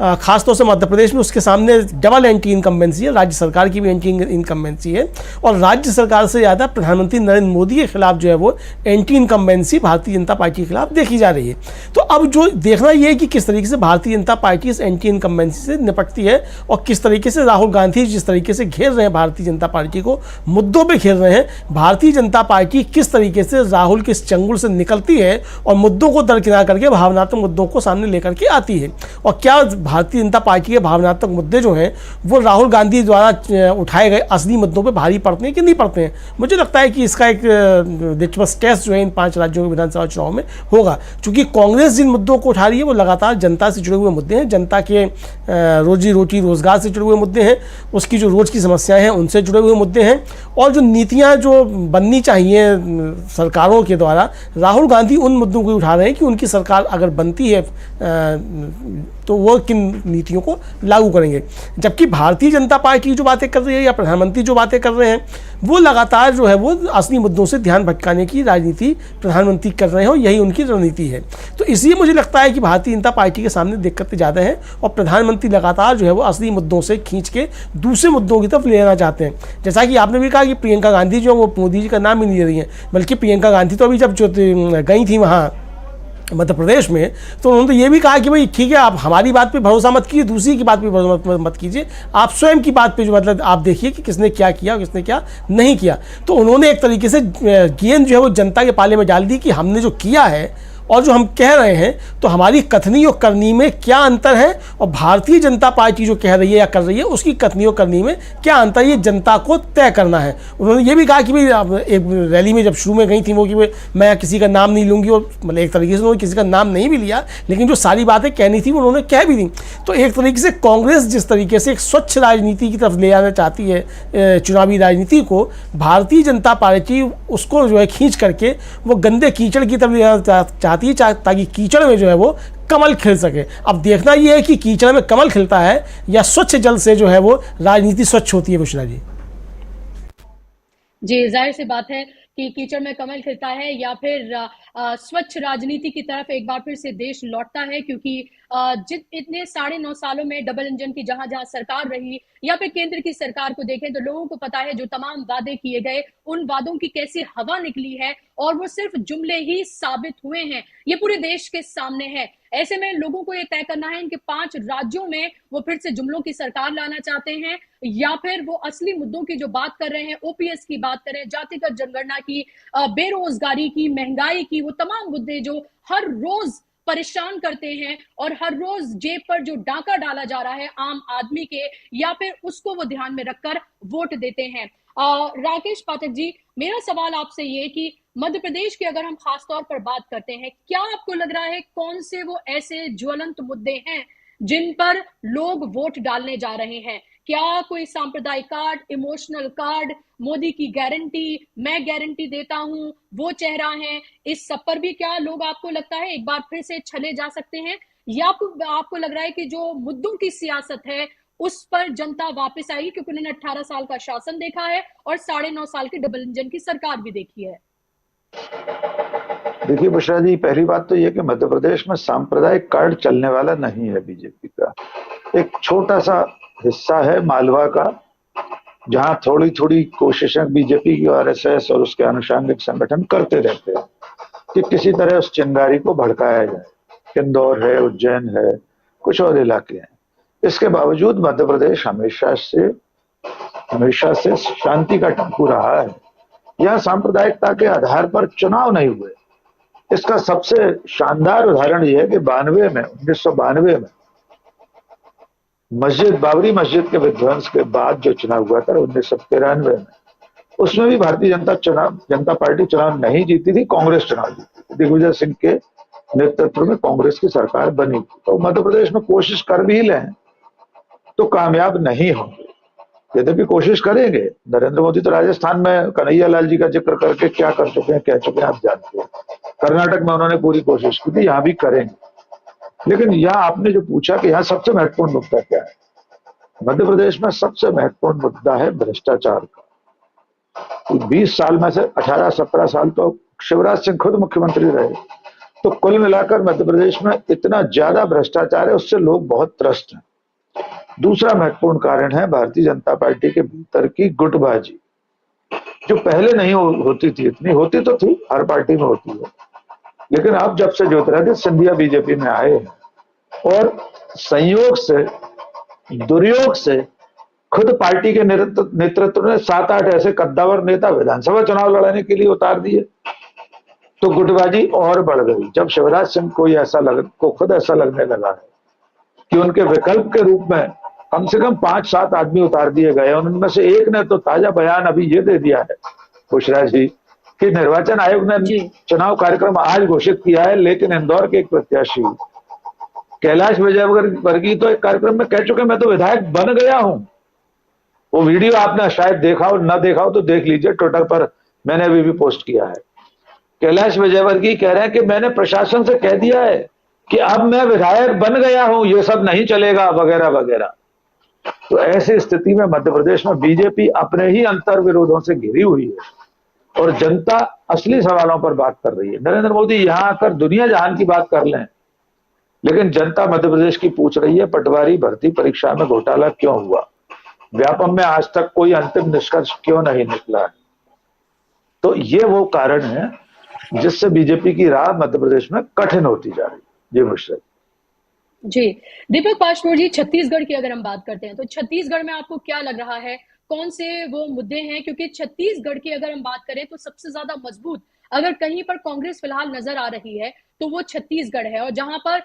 खासतौर से मध्य प्रदेश में उसके सामने डबल एंटी इनकम्बेंसी है, राज्य सरकार की भी एंटी इनकम्बेंसी है और राज्य सरकार से ज़्यादा प्रधानमंत्री नरेंद्र मोदी के खिलाफ जो है वो anti incumbency Bharatiya Janata party के खिलाफ देखी जा रही है। तो अब जो देखना ये है कि किस तरीके से भारतीय जनता पार्टी इस एंटी इनकम्बेंसी से निपटती है और किस तरीके से राहुल गांधी जिस तरीके से घेर रहे हैं भारतीय जनता पार्टी को, मुद्दों पर घेर रहे हैं, भारतीय जनता पार्टी किस तरीके से राहुल के इस चंगुल से निकलती है और मुद्दों को दरकिनार करके भावनात्मक मुद्दों को सामने लेकर के आती है। और क्या भारतीय जनता पार्टी के भावनात्मक मुद्दे जो हैं वो राहुल गांधी द्वारा उठाए गए असली मुद्दों पे भारी पड़ते हैं कि नहीं पड़ते हैं। मुझे लगता है कि इसका एक लिटमस टेस्ट जो है इन 5 राज्यों के विधानसभा चुनाव में होगा, क्योंकि कांग्रेस जिन मुद्दों को उठा रही है वो लगातार जनता से जुड़े हुए मुद्दे हैं, जनता के रोजी रोटी रोजगार से जुड़े हुए मुद्दे हैं, उसकी जो रोज़ की समस्याएं हैं उनसे जुड़े हुए मुद्दे हैं। और जो नीतियाँ जो बननी चाहिए सरकारों के द्वारा, राहुल गांधी उन मुद्दों को उठा रहे हैं कि उनकी सरकार अगर बनती है तो वो किन नीतियों को लागू करेंगे। जबकि भारतीय जनता पार्टी जो बातें कर रही है या प्रधानमंत्री जो बातें कर रहे हैं वो लगातार जो है वो असली मुद्दों से ध्यान भटकाने की राजनीति प्रधानमंत्री कर रहे हैं और यही उनकी रणनीति है। तो इसलिए मुझे लगता है कि भारतीय जनता पार्टी के सामने दिक्कतें ज़्यादा हैं और प्रधानमंत्री लगातार जो है वो असली मुद्दों से खींच के दूसरे मुद्दों की तरफ ले जाना चाहते हैं। जैसा कि आपने भी कहा कि प्रियंका गांधी जो वो मोदी जी का नाम ही नहीं ले रही हैं, बल्कि प्रियंका गांधी तो अभी जब गई थी वहाँ मध्य प्रदेश में तो उन्होंने तो ये भी कहा कि भाई ठीक है, आप हमारी बात पे भरोसा मत कीजिए, दूसरी की बात पे भरोसा मत कीजिए, आप स्वयं की बात पे जो मतलब आप देखिए कि किसने क्या किया और किसने क्या नहीं किया। तो उन्होंने एक तरीके से गेंद जो है वो जनता के पाले में डाल दी कि हमने जो किया है और जो हम कह रहे हैं तो हमारी कथनी और करनी में क्या अंतर है और भारतीय जनता पार्टी जो कह रही है या कर रही है उसकी कथनी और करनी में क्या अंतर है, ये जनता को तय करना है। उन्होंने ये भी कहा कि भाई एक रैली में जब शुरू में गई थी वो कि मैं किसी का नाम नहीं लूँगी, और मतलब एक तरीके से उन्होंने किसी का नाम नहीं भी लिया, लेकिन जो सारी बातें कहनी थी वो उन्होंने कह भी दी। तो एक तरीके से कांग्रेस जिस तरीके से एक स्वच्छ राजनीति की तरफ ले जाना चाहती है चुनावी राजनीति को, भारतीय जनता पार्टी उसको जो है खींच करके वो गंदे कीचड़ की तरफ ले जाना चाहती है ताकि कीचड़ में जो है वो कमल खिल सके। अब देखना ये है कि कीचड़ में कमल खिलता है या स्वच्छ जल से जो है वो राजनीति स्वच्छ होती है। बुशरा जी जी, जाहिर सी बात है कि कीचड़ में कमल खिलता है या फिर स्वच्छ राजनीति की तरफ एक बार फिर से देश लौटता है, क्योंकि इतने 9.5 सालों में डबल इंजन की जहां जहां सरकार रही या फिर केंद्र की सरकार को देखें तो लोगों को पता है जो तमाम वादे किए गए उन वादों की कैसी हवा निकली है और वो सिर्फ जुमले ही साबित हुए हैं। ये पूरे देश के सामने है। ऐसे में लोगों को ये तय करना है इनके 5 राज्यों में वो फिर से जुमलों की सरकार लाना चाहते हैं या फिर वो असली मुद्दों की जो बात कर रहे हैं, ओपीएस की बात करें, जातिगत जनगणना की, बेरोजगारी की, महंगाई की, वो तमाम मुद्दे जो हर रोज परेशान करते हैं और हर रोज जेब पर जो डाका डाला जा रहा है आम आदमी के, या फिर उसको वो ध्यान में रखकर वोट देते हैं। राकेश पाठक जी, मेरा सवाल आपसे ये कि मध्य प्रदेश की अगर हम खास तौर पर बात करते हैं, क्या आपको लग रहा है कौन से वो ऐसे ज्वलंत मुद्दे हैं जिन पर लोग वोट डालने जा रहे हैं? क्या कोई सांप्रदायिक कार्ड, इमोशनल कार्ड, मोदी की गारंटी, मैं गारंटी देता हूं, वो चेहरा है, इस सब पर भी क्या लोग आपको लगता है एक बार फिर से छले जा सकते हैं, या आपको लग रहा है कि जो मुद्दों की सियासत है उस पर जनता वापस आएगी क्योंकि उन्होंने 18 साल का शासन देखा है और 9.5 साल की डबल इंजन की सरकार भी देखी है? देखिए बुशरा जी, पहली बात तो यह कि मध्य प्रदेश में सांप्रदायिक कार्ड चलने वाला नहीं है बीजेपी का। एक छोटा सा हिस्सा है मालवा का, जहां थोड़ी थोड़ी कोशिशें बीजेपी की आरएसएस और उसके आनुषंगिक संगठन करते रहते हैं कि किसी तरह उस चिंगारी को भड़काया जाए। इंदौर है, उज्जैन है, कुछ और इलाके हैं। इसके बावजूद मध्य प्रदेश हमेशा से शांति का टापू रहा है। यह सांप्रदायिकता के आधार पर चुनाव नहीं हुए। इसका सबसे शानदार उदाहरण यह है कि 1992 में बाबरी मस्जिद के विध्वंस के बाद जो चुनाव हुआ था 1993 में, उसमें भी भारतीय जनता पार्टी चुनाव नहीं जीती थी, कांग्रेस चुनाव जीती थी। दिग्विजय सिंह के नेतृत्व में कांग्रेस की सरकार बनी। तो मध्य प्रदेश में कोशिश कर भी लें तो कामयाब नहीं होंगे। यद्यपि कोशिश करेंगे। नरेंद्र मोदी तो राजस्थान में कन्हैया लाल जी का जिक्र करके क्या कर चुके हैं, कह चुके हैं, आप जानते हैं। कर्नाटक में उन्होंने पूरी कोशिश की थी, यहां भी करेंगे। लेकिन यहाँ आपने जो पूछा कि यहाँ सबसे महत्वपूर्ण मुद्दा क्या है, मध्य प्रदेश में सबसे महत्वपूर्ण मुद्दा है भ्रष्टाचार का। 20 साल में से 18-17 साल तो शिवराज सिंह खुद मुख्यमंत्री रहे। तो कुल मिलाकर मध्य प्रदेश में इतना ज्यादा भ्रष्टाचार है, उससे लोग बहुत त्रस्त हैं। दूसरा महत्वपूर्ण कारण है भारतीय जनता पार्टी के भीतर की गुटबाजी, जो पहले नहीं होती थी। इतनी होती तो थी, हर पार्टी में होती है, लेकिन अब जब से ज्योतिरादित्य सिंधिया बीजेपी में आए हैं और संयोग से, दुर्योग से खुद पार्टी के नेतृत्व ने 7-8 ऐसे कद्दावर नेता विधानसभा चुनाव लड़ने के लिए उतार दिए, तो गुटबाजी और बढ़ गई। जब शिवराज सिंह को खुद ऐसा लगने लगा है कि उनके विकल्प के रूप में कम से कम 5-7 आदमी उतार दिए गए, उनमें से एक ने तो ताजा बयान अभी ये दे दिया है, बुशरा जी, कि निर्वाचन आयोग ने चुनाव कार्यक्रम आज घोषित किया है, लेकिन इंदौर के एक प्रत्याशी कैलाश विजयवर्गीय तो एक कार्यक्रम में कह चुके मैं तो विधायक बन गया हूं। वो वीडियो आपने शायद देखा हो, ना देखा हो तो देख लीजिए, ट्विटर पर मैंने अभी भी पोस्ट किया है। कैलाश विजयवर्गीय कह रहे हैं कि मैंने प्रशासन से कह दिया है कि अब मैं विधायक बन गया हूं, ये सब नहीं चलेगा, वगैरह वगैरह। तो ऐसी स्थिति में मध्य प्रदेश में बीजेपी अपने ही अंतर विरोधों से घिरी हुई है और जनता असली सवालों पर बात कर रही है। नरेंद्र मोदी यहां आकर दुनिया जहान की बात कर लें, लेकिन जनता मध्य प्रदेश की पूछ रही है पटवारी भर्ती परीक्षा में घोटाला क्यों हुआ, व्यापम में आज तक कोई अंतिम निष्कर्ष क्यों नहीं निकला है। तो ये वो कारण है जिससे बीजेपी की राह मध्य प्रदेश में कठिन होती जा रही है। जी मुश्किल जी। दीपक पाशपुर जी, छत्तीसगढ़ की अगर हम बात करते हैं तो छत्तीसगढ़ में आपको क्या लग रहा है, कौन से वो मुद्दे हैं? क्योंकि छत्तीसगढ़ की अगर हम बात करें तो सबसे ज्यादा मजबूत अगर कहीं पर कांग्रेस फिलहाल नजर आ रही है तो वो छत्तीसगढ़ है, और जहां पर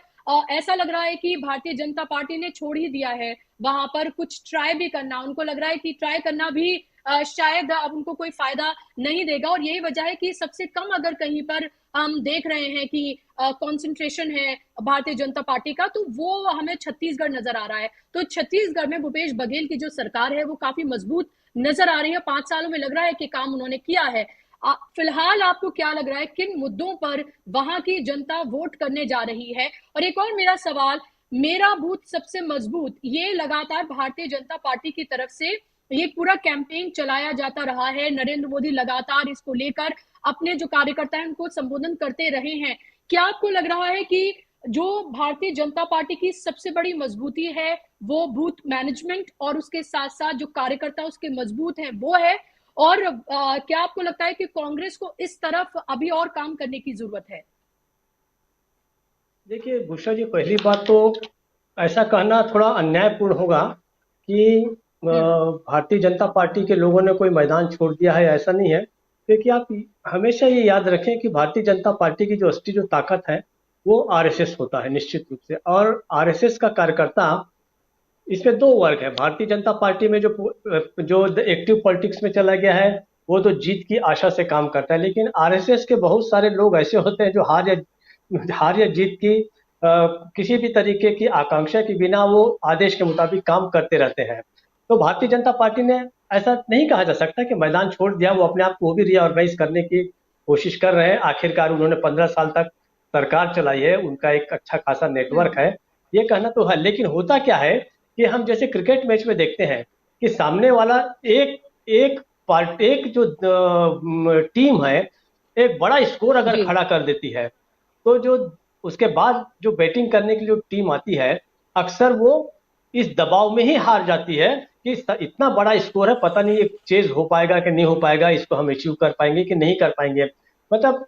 ऐसा लग रहा है कि भारतीय जनता पार्टी ने छोड़ ही दिया है वहां पर कुछ ट्राई भी करना। उनको लग रहा है कि ट्राई करना भी शायद अब उनको कोई फायदा नहीं देगा, और यही वजह है कि सबसे कम अगर कहीं पर हम देख रहे हैं कि कंसंट्रेशन है भारतीय जनता पार्टी का, तो वो हमें छत्तीसगढ़ नजर आ रहा है। तो छत्तीसगढ़ में भूपेश बघेल की जो सरकार है वो काफी मजबूत नजर आ रही है। 5 सालों में लग रहा है कि काम उन्होंने किया है। फिलहाल आपको क्या लग रहा है, किन मुद्दों पर वहां की जनता वोट करने जा रही है? और एक और मेरा सवाल, मेरा बूथ सबसे मजबूत, ये लगातार भारतीय जनता पार्टी की तरफ से ये पूरा कैंपेन चलाया जाता रहा है। नरेंद्र मोदी लगातार इसको लेकर अपने जो कार्यकर्ता हैं उनको संबोधन करते रहे हैं। क्या आपको लग रहा है कि जो भारतीय जनता पार्टी की सबसे बड़ी मजबूती है वो बूथ मैनेजमेंट और उसके साथ साथ जो कार्यकर्ता उसके मजबूत हैं वो है? और क्या आपको लगता है कि कांग्रेस को इस तरफ अभी और काम करने की जरूरत है? देखिए बुशरा जी, पहली बात तो ऐसा कहना थोड़ा अन्यायपूर्ण होगा कि भारतीय जनता पार्टी के लोगों ने कोई मैदान छोड़ दिया है, ऐसा नहीं है। क्योंकि आप हमेशा ये याद रखें कि भारतीय जनता पार्टी की जो असली जो ताकत है वो आरएसएस होता है निश्चित रूप से। और आरएसएस का कार्यकर्ता, इसमें 2 वर्ग है। भारतीय जनता पार्टी में जो एक्टिव पॉलिटिक्स में चला गया है वो तो जीत की आशा से काम करता है, लेकिन आरएसएस के बहुत सारे लोग ऐसे होते हैं जो हार या जीत की किसी भी तरीके की आकांक्षा के बिना वो आदेश के मुताबिक काम करते रहते हैं। तो भारतीय जनता पार्टी ने ऐसा नहीं कहा जा सकता कि मैदान छोड़ दिया, वो अपने आप को भी रीऑर्गेनाइज करने की कोशिश कर रहे हैं। आखिरकार उन्होंने 15 साल तक सरकार चलाई है, उनका एक अच्छा खासा नेटवर्क है, ये कहना तो है। लेकिन होता क्या है कि हम जैसे क्रिकेट मैच में देखते हैं कि सामने वाला एक जो टीम है एक बड़ा स्कोर अगर खड़ा कर देती है, तो जो उसके बाद जो बैटिंग करने की जो टीम आती है अक्सर वो इस दबाव में ही हार जाती है कि इतना बड़ा स्कोर है, पता नहीं ये चेज हो पाएगा कि नहीं हो पाएगा, इसको हम अचीव कर पाएंगे कि नहीं कर पाएंगे। मतलब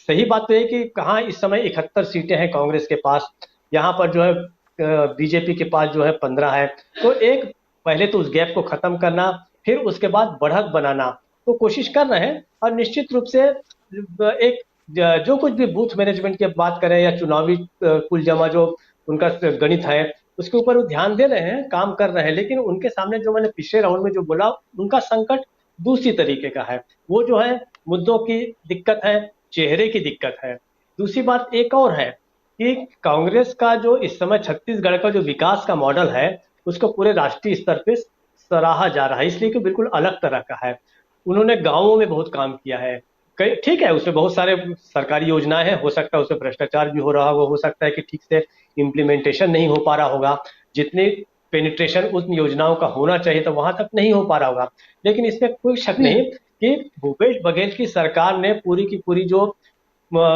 सही बात तो है कि कहाँ इस समय 71 सीटें हैं कांग्रेस के पास, यहाँ पर जो है बीजेपी के पास जो है 15 है। तो एक पहले तो उस गैप को खत्म करना, फिर उसके बाद बढ़त बनाना तो कोशिश कर रहे हैं। और निश्चित रूप से एक जो कुछ भी बूथ मैनेजमेंट की बात करें या चुनावी कुल जमा जो उनका गणित है उसके ऊपर वो ध्यान दे रहे हैं, काम कर रहे हैं। लेकिन उनके सामने जो मैंने पिछले राउंड में जो बोला, उनका संकट दूसरी तरीके का है। वो जो है मुद्दों की दिक्कत है, चेहरे की दिक्कत है। दूसरी बात एक और है कि कांग्रेस का जो इस समय छत्तीसगढ़ का जो विकास का मॉडल है उसको पूरे राष्ट्रीय स्तर पे सराहा जा रहा है, इसलिए कि बिल्कुल अलग तरह का है। उन्होंने गांवों में बहुत काम किया है, ठीक है, उसमें बहुत सारे सरकारी योजनाएं हैं, हो सकता है उसमें भ्रष्टाचार भी हो रहा होगा, हो सकता है कि ठीक से इम्प्लीमेंटेशन नहीं हो पा रहा होगा, जितनी पेनिट्रेशन उन योजनाओं का होना चाहिए तो वहां तक नहीं हो पा रहा होगा। लेकिन इसमें कोई शक नहीं कि भूपेश बघेल की सरकार ने पूरी की पूरी जो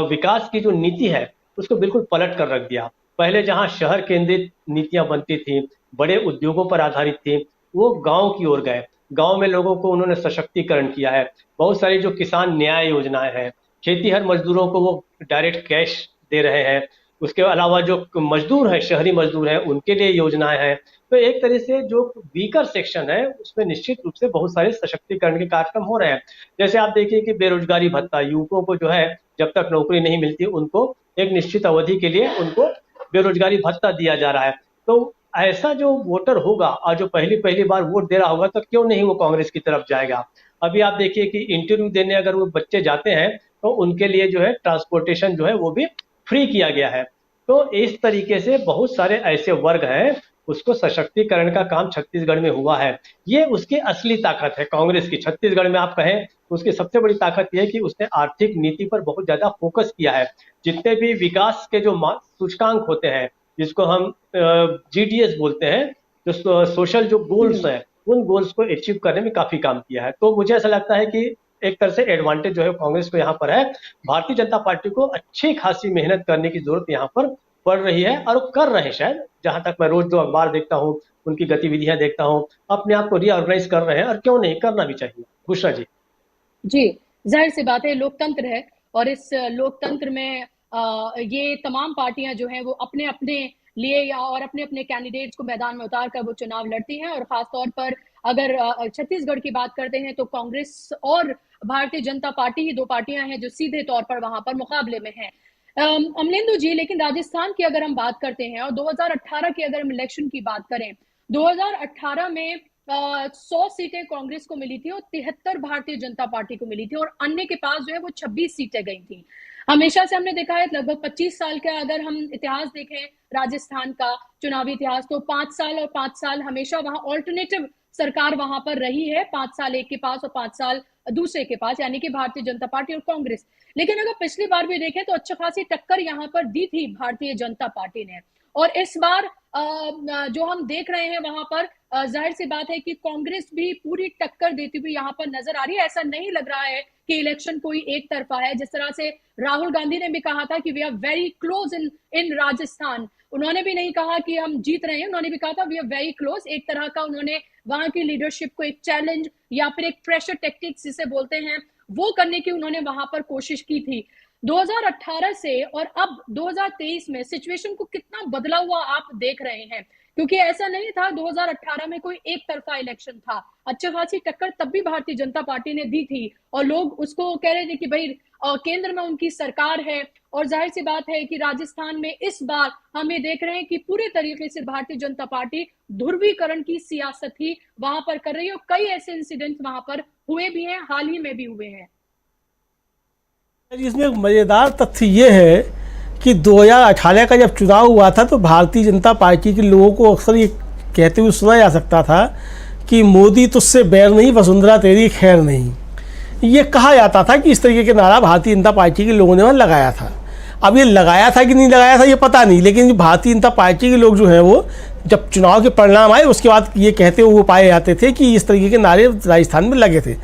विकास की जो नीति है उसको बिल्कुल पलट कर रख दिया। पहले जहां शहर केंद्रित नीतियां बनती थी, बड़े उद्योगों पर आधारित थी, वो गांव की ओर गए। गांव में लोगों को उन्होंने सशक्तिकरण किया है। बहुत सारी जो किसान न्याय योजनाएं हैं, खेतीहर मजदूरों को वो डायरेक्ट कैश दे रहे हैं। उसके अलावा जो मजदूर है, शहरी मजदूर हैं, उनके लिए योजनाएं हैं। तो एक तरह से जो वीकर सेक्शन है उसमें निश्चित रूप से बहुत सारे सशक्तिकरण के कार्यक्रम हो रहे हैं। जैसे आप देखिए कि बेरोजगारी भत्ता, युवकों को जो है जब तक नौकरी नहीं मिलती उनको एक निश्चित अवधि के लिए उनको बेरोजगारी भत्ता दिया जा रहा है। तो ऐसा जो वोटर होगा और जो पहली बार वोट दे रहा होगा तो क्यों नहीं वो कांग्रेस की तरफ जाएगा। अभी आप देखिए कि इंटरव्यू देने अगर वो बच्चे जाते हैं तो उनके लिए जो है ट्रांसपोर्टेशन जो है वो भी फ्री किया गया है। तो इस तरीके से बहुत सारे ऐसे वर्ग हैं, उसको सशक्तिकरण का काम छत्तीसगढ़ में हुआ है। ये उसकी असली ताकत है कांग्रेस की। छत्तीसगढ़ में आप कहें उसकी सबसे बड़ी ताकत यह है कि उसने आर्थिक नीति पर बहुत ज्यादा फोकस किया है। जितने भी विकास के जो सूचकांक होते हैं, जिसको हम GDS बोलते हैं, जो सोशल जो गोल्स हैं, उन गोल्स को अचीव करने में काफी काम किया है। तो मुझे ऐसा लगता है कि एक तरह से एडवांटेज जो है कांग्रेस को यहाँ पर है। भारतीय जनता पार्टी को अच्छी खासी मेहनत करने की जरूरत यहाँ पर पड़ रही है और कर रहे हैं। शायद जहां तक मैं रोज जो अखबार देखता हूँ, उनकी गतिविधियां देखता हूँ, अपने आप को रीऑर्गेनाइज कर रहे हैं और क्यों नहीं, करना भी चाहिए। बुशरा जी। जी, जाहिर सी बात है, लोकतंत्र है और इस लोकतंत्र में ये तमाम पार्टियां जो हैं वो अपने अपने लिए या और अपने अपने कैंडिडेट्स को मैदान में उतार कर वो चुनाव लड़ती हैं। और खासतौर पर अगर छत्तीसगढ़ की बात करते हैं तो कांग्रेस और भारतीय जनता पार्टी ही दो पार्टियां हैं जो सीधे तौर पर वहां पर मुकाबले में हैं। अमलेंदु जी, लेकिन राजस्थान की अगर हम बात करते हैं और 2018 की अगर हम इलेक्शन की बात करें, 2018 में 100 सीटें कांग्रेस को मिली थी और 73 भारतीय जनता पार्टी को मिली थी और अन्य के पास जो है वो 26 सीटें गई थी। हमेशा से हमने देखा है, लगभग 25 साल का अगर हम इतिहास देखें राजस्थान का चुनावी इतिहास, तो 5 साल और 5 साल हमेशा वहां ऑल्टरनेटिव सरकार वहां पर रही है। 5 साल एक के पास और 5 साल दूसरे के पास, यानी कि भारतीय जनता पार्टी और कांग्रेस। लेकिन अगर पिछली बार भी देखें तो अच्छा खासी टक्कर यहाँ पर दी थी भारतीय जनता पार्टी ने। और इस बार जो हम देख रहे हैं वहां पर जाहिर सी बात है कि कांग्रेस भी पूरी टक्कर देती हुई यहाँ पर नजर आ रही है। ऐसा नहीं लग रहा है कि इलेक्शन कोई एक तरफा है। जिस तरह से राहुल गांधी ने भी कहा था कि we are very close in Rajasthan, उन्होंने भी नहीं कहा कि हम जीत रहे हैं, उन्होंने भी कहा था वी आर वेरी क्लोज। एक तरह का उन्होंने वहां की लीडरशिप को एक चैलेंज या फिर एक प्रेशर टेक्टिक्स जिसे बोलते हैं वो करने की उन्होंने वहां पर कोशिश की थी। 2018 से और अब 2023 में सिचुएशन को कितना बदला हुआ आप देख रहे हैं, क्योंकि ऐसा नहीं था 2018 में कोई एक तरफा इलेक्शन था। अच्छा खासी टक्कर तब भी भारतीय जनता पार्टी ने दी थी और लोग उसको कह रहे थे कि भाई केंद्र में उनकी सरकार है। और जाहिर सी बात है कि राजस्थान में इस बार हम ये देख रहे हैं कि पूरे तरीके से भारतीय जनता पार्टी ध्रुवीकरण की सियासत ही वहां पर कर रही है और कई ऐसे इंसिडेंट वहां पर हुए भी हैं, हाल ही में भी हुए हैं। इसमें एक मजेदार तथ्य ये है कि 2018 का जब चुनाव हुआ था तो भारतीय जनता पार्टी के लोगों को अक्सर ये कहते हुए सुना जा सकता था कि मोदी तुझसे बैर नहीं, वसुंधरा तेरी खैर नहीं। ये कहा जाता था कि इस तरीके के नारा भारतीय जनता पार्टी के लोगों ने वहाँ लगाया था। अब ये लगाया था कि नहीं लगाया था ये पता नहीं, लेकिन भारतीय जनता पार्टी के लोग जो हैं वो जब चुनाव के परिणाम आए उसके बाद ये कहते हुए पाए जाते थे कि इस तरीके के नारे राजस्थान में लगे थे।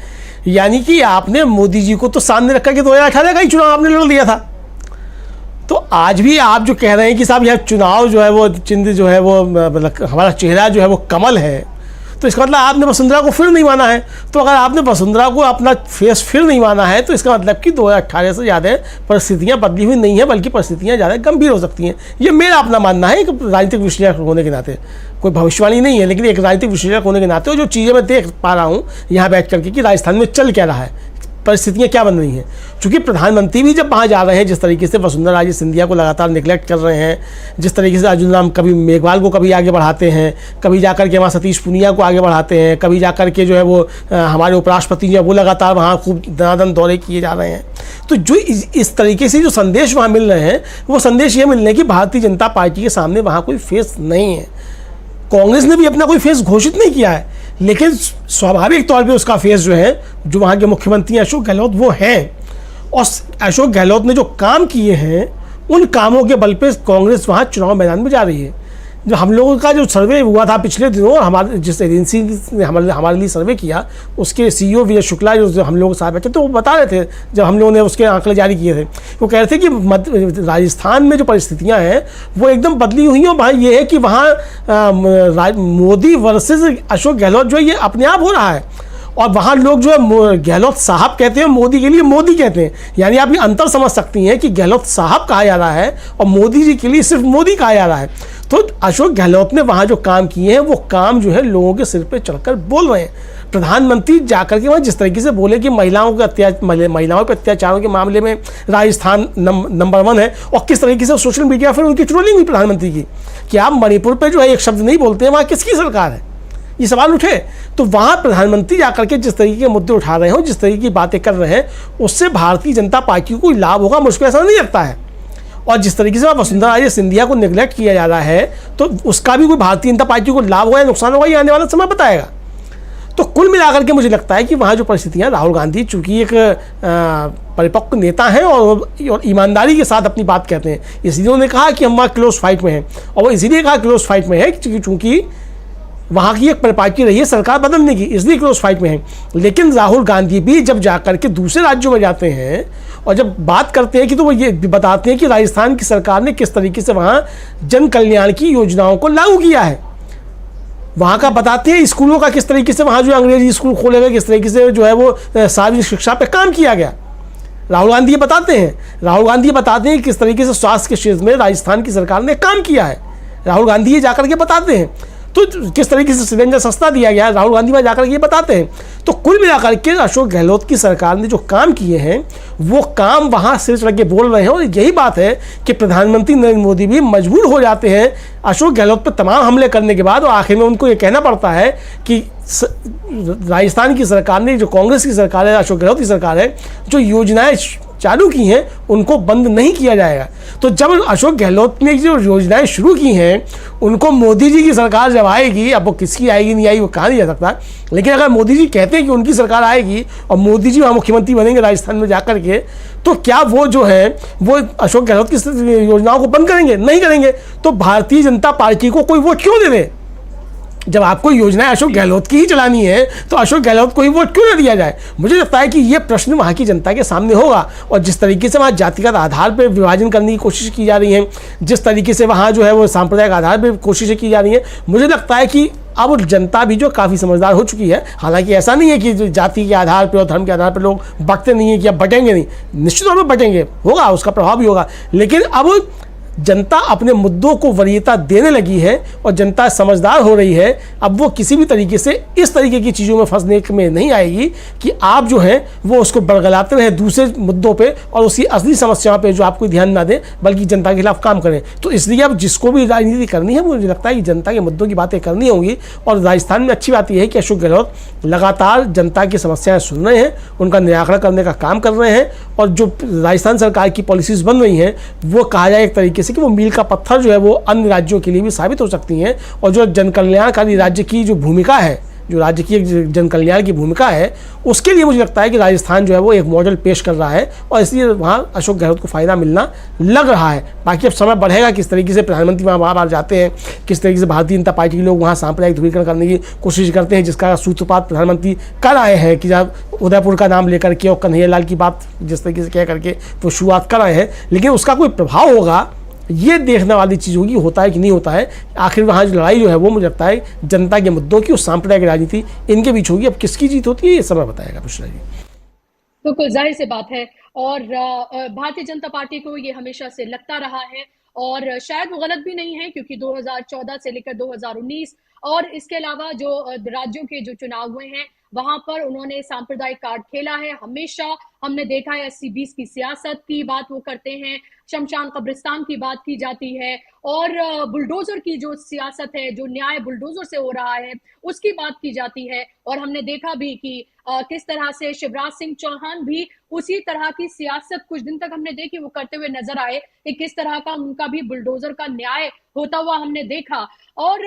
यानी कि आपने मोदी जी को तो सामने रखा कि 2018 का ही चुनाव आपने लड़ लिया था। तो आज भी आप जो कह रहे हैं कि साहब यह चुनाव जो है वो चिन्ह जो है वो मतलब हमारा चेहरा जो है वो कमल है, तो इसका मतलब आपने वसुंधरा को फिर नहीं माना है। तो अगर आपने वसुंधरा को अपना फेस फिर नहीं माना है तो इसका मतलब कि 2018 से ज़्यादा परिस्थितियां बदली हुई नहीं है, बल्कि परिस्थितियां ज़्यादा गंभीर हो सकती हैं। ये मेरा अपना मानना है, एक राजनीतिक विश्लेषक होने के नाते, कोई भविष्यवाणी नहीं है, लेकिन एक राजनीतिक विश्लेषक होने के नाते जो चीज़ें मैं देख पा रहा हूँ यहाँ बैठ करके कि राजस्थान में चल क्या रहा है, परिस्थितियां क्या बन रही हैं। चूंकि प्रधानमंत्री भी जब वहाँ जा रहे हैं, जिस तरीके से वसुंधरा राजे सिंधिया को लगातार निगलेक्ट कर रहे हैं, जिस तरीके से अर्जुन राम कभी मेघवाल को कभी आगे बढ़ाते हैं, कभी जाकर के वहाँ सतीश पूनिया को आगे बढ़ाते हैं, कभी जाकर के जो है वो हमारे उपराष्ट्रपति जो है वो लगातार वहाँ खूब दनादन दौरे किए जा रहे हैं। तो जो इस तरीके से जो संदेश वहाँ मिल रहे हैं, वो संदेश ये मिल रहे हैं कि भारतीय जनता पार्टी के सामने वहाँ कोई फेस नहीं है। कांग्रेस ने भी अपना कोई फेस घोषित नहीं किया है, लेकिन स्वाभाविक तौर पे उसका फेस जो है, जो वहाँ के मुख्यमंत्री अशोक गहलोत वो हैं, और अशोक गहलोत ने जो काम किए हैं उन कामों के बल पे कांग्रेस वहाँ चुनाव मैदान में जा रही है। जो हम लोगों का जो सर्वे हुआ था पिछले दिनों, हमारे जिस एजेंसी ने हमारे लिए सर्वे किया, उसके CEO विजय शुक्ला जो हम लोगों के साथ बैठे, तो वो बता रहे थे जब हम लोगों ने उसके आंकड़े जारी किए थे, वो कह रहे थे कि राजस्थान में जो परिस्थितियां हैं वो एकदम बदली हुई हैं। और वहाँ ये है कि वहाँ मोदी वर्सेस अशोक गहलोत जो है ये अपने आप हो रहा है, और वहाँ लोग जो है गहलोत साहब कहते हैं, मोदी के लिए मोदी कहते हैं। यानी आप ये अंतर समझ सकती हैं कि गहलोत साहब कहा जा रहा है और मोदी जी के लिए सिर्फ मोदी कहा जा रहा है। तो अशोक गहलोत ने वहाँ जो काम किए हैं वो काम जो है लोगों के सिर पे चढ़कर बोल रहे हैं। प्रधानमंत्री जाकर के वहाँ जिस तरीके से बोले कि महिलाओं पर अत्याचारों के मामले में राजस्थान नंबर 1 है, और किस तरीके से सोशल मीडिया फिर उनकी ट्रोलिंग हुई प्रधानमंत्री की कि आप मणिपुर पर जो है एक शब्द नहीं बोलते हैं, वहाँ किसकी सरकार है, ये सवाल उठे। तो वहाँ प्रधानमंत्री जाकर के जिस तरीके के मुद्दे उठा रहे हैं, जिस तरीके की बातें कर रहे हैं, उससे भारतीय जनता पार्टी को कोई लाभ होगा, मुझको ऐसा नहीं लगता है। और जिस तरीके से वसुंधरा राजे सिंधिया को निगलेक्ट किया जा रहा है, तो उसका भी कोई भारतीय जनता पार्टी को लाभ होगा या नुकसान होगा, ये आने वाला समय बताएगा। तो कुल मिलाकर के मुझे लगता है कि वहाँ जो परिस्थितियाँ, राहुल गांधी चूँकि एक परिपक्व नेता हैं और ईमानदारी के साथ अपनी बात कहते हैं, इसलिए उन्होंने कहा कि हम वहाँ क्लोज फाइट में हैं, और वो इसीलिए कहा क्लोज फाइट में है चूँकि वहाँ की एक परिपाटी रही है सरकार बदलने की, इसलिए क्लोज फाइट में है। लेकिन राहुल गांधी भी जब जाकर के दूसरे राज्यों में जाते हैं और जब बात करते हैं कि, तो वो ये बताते हैं कि राजस्थान की सरकार ने किस तरीके से वहाँ जन कल्याण की योजनाओं को लागू किया है। वहाँ का बताते हैं स्कूलों का किस तरीके से वहाँ जो अंग्रेजी स्कूल खोले गए, किस तरीके से जो है वो सार्वजनिक शिक्षा पे काम किया गया। राहुल गांधी ये बताते हैं किस तरीके से स्वास्थ्य के क्षेत्र में राजस्थान की सरकार ने काम किया है। राहुल गांधी ये जाकर के बताते हैं। तो किस तरीके से सिलेंडर सस्ता दिया गया, राहुल गांधी वहाँ जाकर ये बताते हैं। तो कुल मिलाकर के अशोक गहलोत की सरकार ने जो काम किए हैं वो काम वहाँ सिर चढ़ के बोल रहे हैं, और यही बात है कि प्रधानमंत्री नरेंद्र मोदी भी मजबूर हो जाते हैं अशोक गहलोत पर तमाम हमले करने के बाद, और आखिर में उनको ये कहना पड़ता है कि राजस्थान की सरकार ने, जो कांग्रेस की सरकार है, अशोक गहलोत की सरकार है, जो योजनाएं चालू की हैं उनको बंद नहीं किया जाएगा। तो जब अशोक गहलोत ने जो योजनाएं शुरू की हैं उनको मोदी जी की सरकार जब आएगी, अब वो किसकी आएगी नहीं आएगी वो कहा नहीं जा सकता, लेकिन अगर मोदी जी कहते हैं कि उनकी सरकार आएगी और मोदी जी वहाँ मुख्यमंत्री बनेंगे राजस्थान में जाकर के, तो क्या वो जो है वो अशोक गहलोत की योजनाओं को बंद करेंगे? नहीं करेंगे। तो भारतीय जनता पार्टी को कोई वोट क्यों दे दे? जब आपको योजनाएं अशोक गहलोत की ही चलानी है तो अशोक गहलोत को ही वोट क्यों न दिया जाए? मुझे लगता है कि ये प्रश्न वहाँ की जनता के सामने होगा। और जिस तरीके से वहाँ जातिगत आधार पर विभाजन करने की कोशिश की जा रही है, जिस तरीके से वहाँ जो है वो सांप्रदायिक आधार पर कोशिशें की जा रही हैं, मुझे लगता है कि अब जनता भी जो काफ़ी समझदार हो चुकी है। हालांकि ऐसा नहीं है कि जाति के आधार पर और धर्म के आधार पर लोग बंटते नहीं है कि अब बटेंगे नहीं, निश्चित तौर पर बटेंगे, होगा, उसका प्रभाव भी होगा। लेकिन अब जनता अपने मुद्दों को वरीयता देने लगी है और जनता समझदार हो रही है। अब वो किसी भी तरीके से इस तरीके की चीज़ों में फंसने में नहीं आएगी कि आप जो है वो उसको बरगलाते रहें दूसरे मुद्दों पे और उसकी असली समस्याओं पे जो आपको ध्यान ना दें, बल्कि जनता के खिलाफ काम करें। तो इसलिए अब जिसको भी राजनीति करनी है मुझे लगता है कि जनता के मुद्दों की बातें करनी होंगी। और राजस्थान में अच्छी बात यह है कि अशोक गहलोत लगातार जनता की समस्याएं सुन रहे हैं, उनका निराकरण करने का काम कर रहे हैं, और जो राजस्थान सरकार की पॉलिसीज़ बन रही हैं वो कहा जाए एक तरीके कि वो मील का पत्थर जो है वो अन्य राज्यों के लिए भी साबित हो सकती हैं। और जो जन कल्याणकारी राज्य की जो भूमिका है जो राज्य की एक जन कल्याण की भूमिका है, उसके लिए मुझे लगता है कि राजस्थान जो है वो एक मॉडल पेश कर रहा है और इसलिए वहाँ अशोक गहलोत को फ़ायदा मिलना लग रहा है। बाकी अब समय बढ़ेगा किस तरीके से प्रधानमंत्री वहाँ बार जाते हैं, किस तरीके से भारतीय जनता पार्टी के लोग वहाँ सांप्रदायिक ध्रुवीकरण करने की कोशिश करते हैं, जिसका सूत्रपात प्रधानमंत्री कर आए हैं कि जब उदयपुर का नाम लेकर के और कन्हैया लाल की बात जिस तरीके से कह करके वो शुरुआत कर रहे हैं, लेकिन उसका कोई प्रभाव होगा ये देखने वाली चीज़ होगी, होता है कि नहीं होता है। आखिर वहाँ जो लड़ाई जो है वो मुझे लगता है जनता के मुद्दों की और सांप्रदायिक राजनीति इनके बीच होगी। अब किसकी जीत होती है ये समय बताएगा बुशरा जी। बिल्कुल जाहिर सी बात है और भारतीय जनता पार्टी को ये हमेशा से लगता रहा है और शायद वो गलत भी नहीं है क्योंकि 2014 से लेकर 2019 और इसके अलावा जो राज्यों के जो चुनाव हुए हैं वहां पर उन्होंने सांप्रदायिक कार्ड खेला है। हमेशा हमने देखा है 80-20 की सियासत की बात वो करते हैं, शमशान कब्रिस्तान की बात की जाती है और बुलडोजर की जो सियासत है, जो न्याय बुलडोजर से हो रहा है उसकी बात की जाती है। और हमने देखा भी कि किस तरह से शिवराज सिंह चौहान भी उसी तरह की सियासत कुछ दिन तक हमने देखी वो करते हुए नजर आए कि किस तरह का उनका भी बुलडोजर का न्याय होता हुआ हमने देखा। और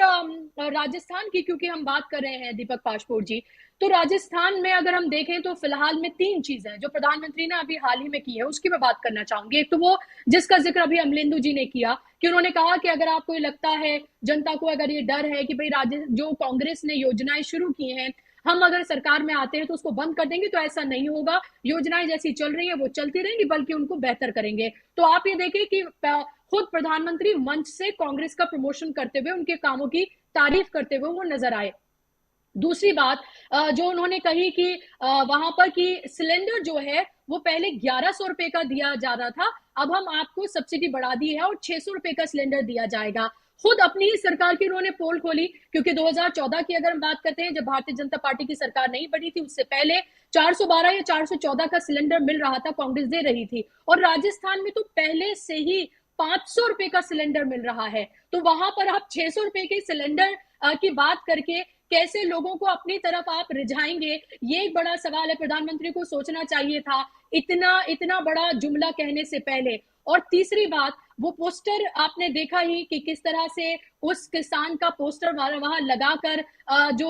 राजस्थान की क्योंकि हम बात कर रहे हैं दीपक पासपोर्ट जी, तो राजस्थान में अगर हम देखें तो फिलहाल में 3 चीजें जो प्रधानमंत्री ने अभी हाल ही में की है उसकी मैं बात करना चाहूंगी। एक तो वो जिसका जिक्र अभी अमलेंदु जी ने किया कि उन्होंने कहा कि अगर आपको लगता है जनता को अगर ये डर है कि भाई जो कांग्रेस ने योजनाएं शुरू की हैं हम अगर सरकार में आते हैं तो उसको बंद कर देंगे, तो ऐसा नहीं होगा। योजनाएं जैसी चल रही है वो चलती रहेंगी बल्कि उनको बेहतर करेंगे। तो आप ये देखें कि खुद प्रधानमंत्री मंच से कांग्रेस का प्रमोशन करते हुए उनके कामों की तारीफ करते हुए वो नजर आए। दूसरी बात जो उन्होंने कही कि वहां पर कि सिलेंडर जो है वो पहले 1100 रुपए का दिया जा रहा था, अब हम आपको सब्सिडी बढ़ा दी है और 600 रुपए का सिलेंडर दिया जाएगा। खुद अपनी ही सरकार की उन्होंने पोल खोली क्योंकि 2014 की अगर हम बात करते हैं जब भारतीय जनता पार्टी की सरकार नहीं बनी थी उससे पहले 412 या 414 का सिलेंडर मिल रहा था, कांग्रेस दे रही थी। और राजस्थान में तो पहले से ही 500 रुपए का सिलेंडर मिल रहा है, तो वहां पर आप 600 रुपए के सिलेंडर की बात करके कैसे लोगों को अपनी तरफ आप रिझाएंगे, ये एक बड़ा सवाल है। प्रधानमंत्री को सोचना चाहिए था इतना बड़ा जुमला कहने से पहले। और तीसरी बात, वो पोस्टर आपने देखा ही कि किस तरह से उस किसान का पोस्टर वहां लगाकर जो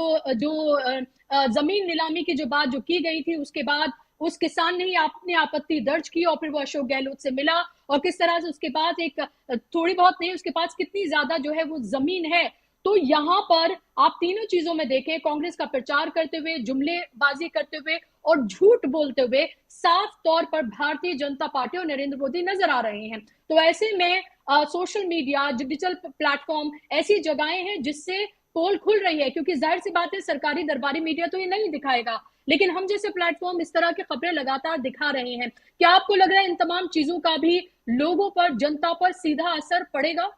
जमीन नीलामी की जो बात जो की गई थी उसके बाद उस किसान ने ही अपनी आपत्ति दर्ज की और फिर वो अशोक गहलोत से मिला और किस तरह से उसके बाद एक थोड़ी बहुत नहीं उसके पास कितनी ज्यादा जो है वो जमीन है। तो यहाँ पर आप तीनों चीजों में देखें, कांग्रेस का प्रचार करते हुए, जुमलेबाजी करते हुए और झूठ बोलते हुए साफ तौर पर भारतीय जनता पार्टी और नरेंद्र मोदी नजर आ रहे हैं। तो ऐसे में सोशल मीडिया, डिजिटल प्लेटफॉर्म ऐसी जगहें हैं जिससे पोल खुल रही है क्योंकि जाहिर सी बात है सरकारी दरबारी मीडिया तो ये नहीं दिखाएगा, लेकिन हम जैसे प्लेटफॉर्म इस तरह की खबरें लगातार दिखा रहे हैं। क्या आपको लग रहा है इन तमाम चीजों का भी लोगों पर, जनता पर सीधा असर पड़ेगा?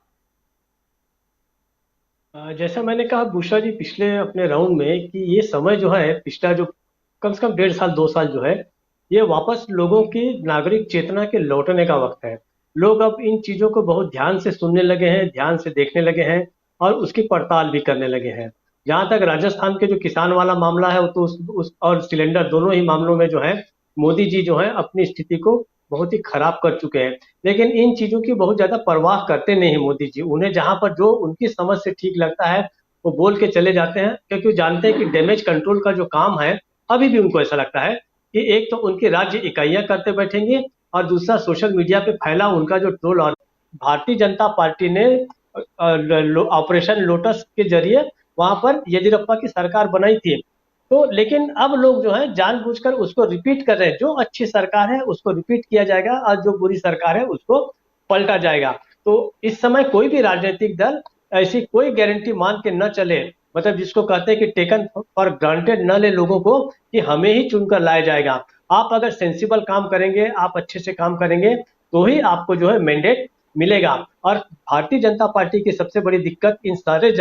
जैसा मैंने कहा बुशरा जी पिछले अपने राउंड में कि ये समय जो है पिछला जो कम से कम 1.5 साल 2 साल जो है ये वापस लोगों की नागरिक चेतना के लौटने का वक्त है। लोग अब इन चीजों को बहुत ध्यान से सुनने लगे हैं, ध्यान से देखने लगे हैं और उसकी पड़ताल भी करने लगे हैं। जहां तक राजस्थान के जो किसान वाला मामला है वो तो उस और सिलेंडर दोनों ही मामलों में जो है मोदी जी जो है अपनी स्थिति को बहुत ही खराब कर चुके हैं। लेकिन इन चीजों की बहुत ज्यादा परवाह करते नहीं है मोदी जी। उन्हें जहां पर जो उनकी समझ से ठीक लगता है वो बोल के चले जाते हैं क्योंकि वो जानते हैं कि डैमेज कंट्रोल का जो काम है अभी भी उनको ऐसा लगता है कि एक तो उनकी राज्य इकाइयां करते बैठेंगे और दूसरा सोशल मीडिया पे फैला उनका जो ट्रोल। और भारतीय जनता पार्टी ने ऑपरेशन लोटस के जरिए वहां पर येदियुरप्पा की सरकार बनाई थी, तो लेकिन अब लोग जो है जानबूझकर उसको रिपीट कर रहे हैं। जो अच्छी सरकार है उसको रिपीट किया जाएगा और जो बुरी सरकार है उसको पलटा जाएगा। तो इस समय कोई भी राजनीतिक दल ऐसी कोई गारंटी मान के न चले, मतलब जिसको कहते हैं कि टेकन फॉर ग्रांटेड न ले लोगों को कि हमें ही चुनकर लाया जाएगा। आप अगर सेंसिबल काम करेंगे, आप अच्छे से काम करेंगे तो ही आपको जो है मैंडेट मिलेगा। और भारतीय जनता पार्टी की सबसे बड़ी दिक्कत इन सारी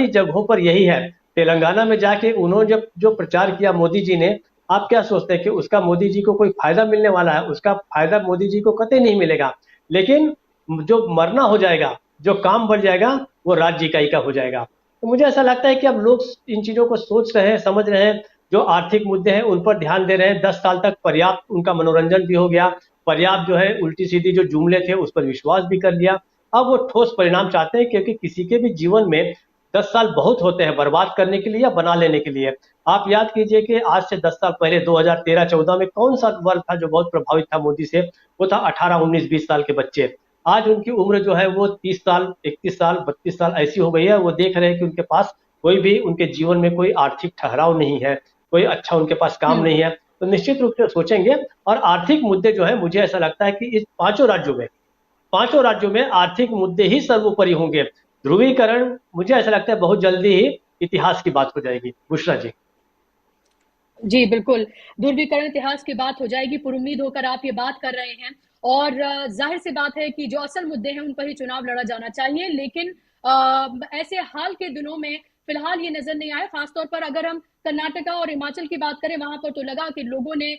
जगहों पर यही है। तेलंगाना में जाके उन्होंने जब जो प्रचार किया मोदी जी ने, आप क्या सोचते हैं कि उसका मोदी जी को कोई फायदा मिलने वाला है? उसका फायदा मोदी जी को कतई नहीं मिलेगा। लेकिन जो मरना हो जाएगा, जो काम बढ़ जाएगा वो राज्य इकाई का हो जाएगा। तो मुझे ऐसा लगता है कि अब लोग इन चीजों को सोच रहे हैं, समझ रहे हैं, जो आर्थिक मुद्दे हैं उन पर ध्यान दे रहे हैं। 10 साल तक पर्याप्त उनका मनोरंजन भी हो गया, पर्याप्त जो है उल्टी सीधी जो जुमले थे उस पर विश्वास भी कर लिया। अब वो ठोस परिणाम चाहते हैं क्योंकि किसी के भी जीवन में 10 साल बहुत होते हैं बर्बाद करने के लिए या बना लेने के लिए। आप याद कीजिए कि आज से 10 साल पहले 2013-14 में कौन सा वर्ग था जो बहुत प्रभावित था मोदी से? वो था 18, 19, 20 साल के बच्चे। आज उनकी उम्र जो है वो 30 साल, 31 साल, 32 साल ऐसी हो गई है। वो देख रहे हैं कि उनके पास कोई भी उनके जीवन में कोई आर्थिक ठहराव नहीं है, कोई अच्छा उनके पास काम नहीं है। तो निश्चित रूप से सोचेंगे। और आर्थिक मुद्दे जो है, मुझे ऐसा लगता है कि इस पांचों राज्यों में आर्थिक मुद्दे ही सर्वोपरि होंगे। ध्रुवीकरण, मुझे ऐसा लगता है बहुत जल्दी ही इतिहास की बात हो जाएगी। बुशरा जी। जी बिल्कुल, ध्रुवीकरण इतिहास की बात हो जाएगी, पुरुम्मीद होकर आप ये बात कर रहे हैं। और जाहिर सी बात है कि जो असल मुद्दे हैं उन पर ही चुनाव लड़ा जाना चाहिए। लेकिन ऐसे हाल के दिनों में फिलहाल ये नजर नहीं आया। खासतौर पर अगर हम कर्नाटका और हिमाचल की बात करें, वहां पर तो लगा कि लोगों ने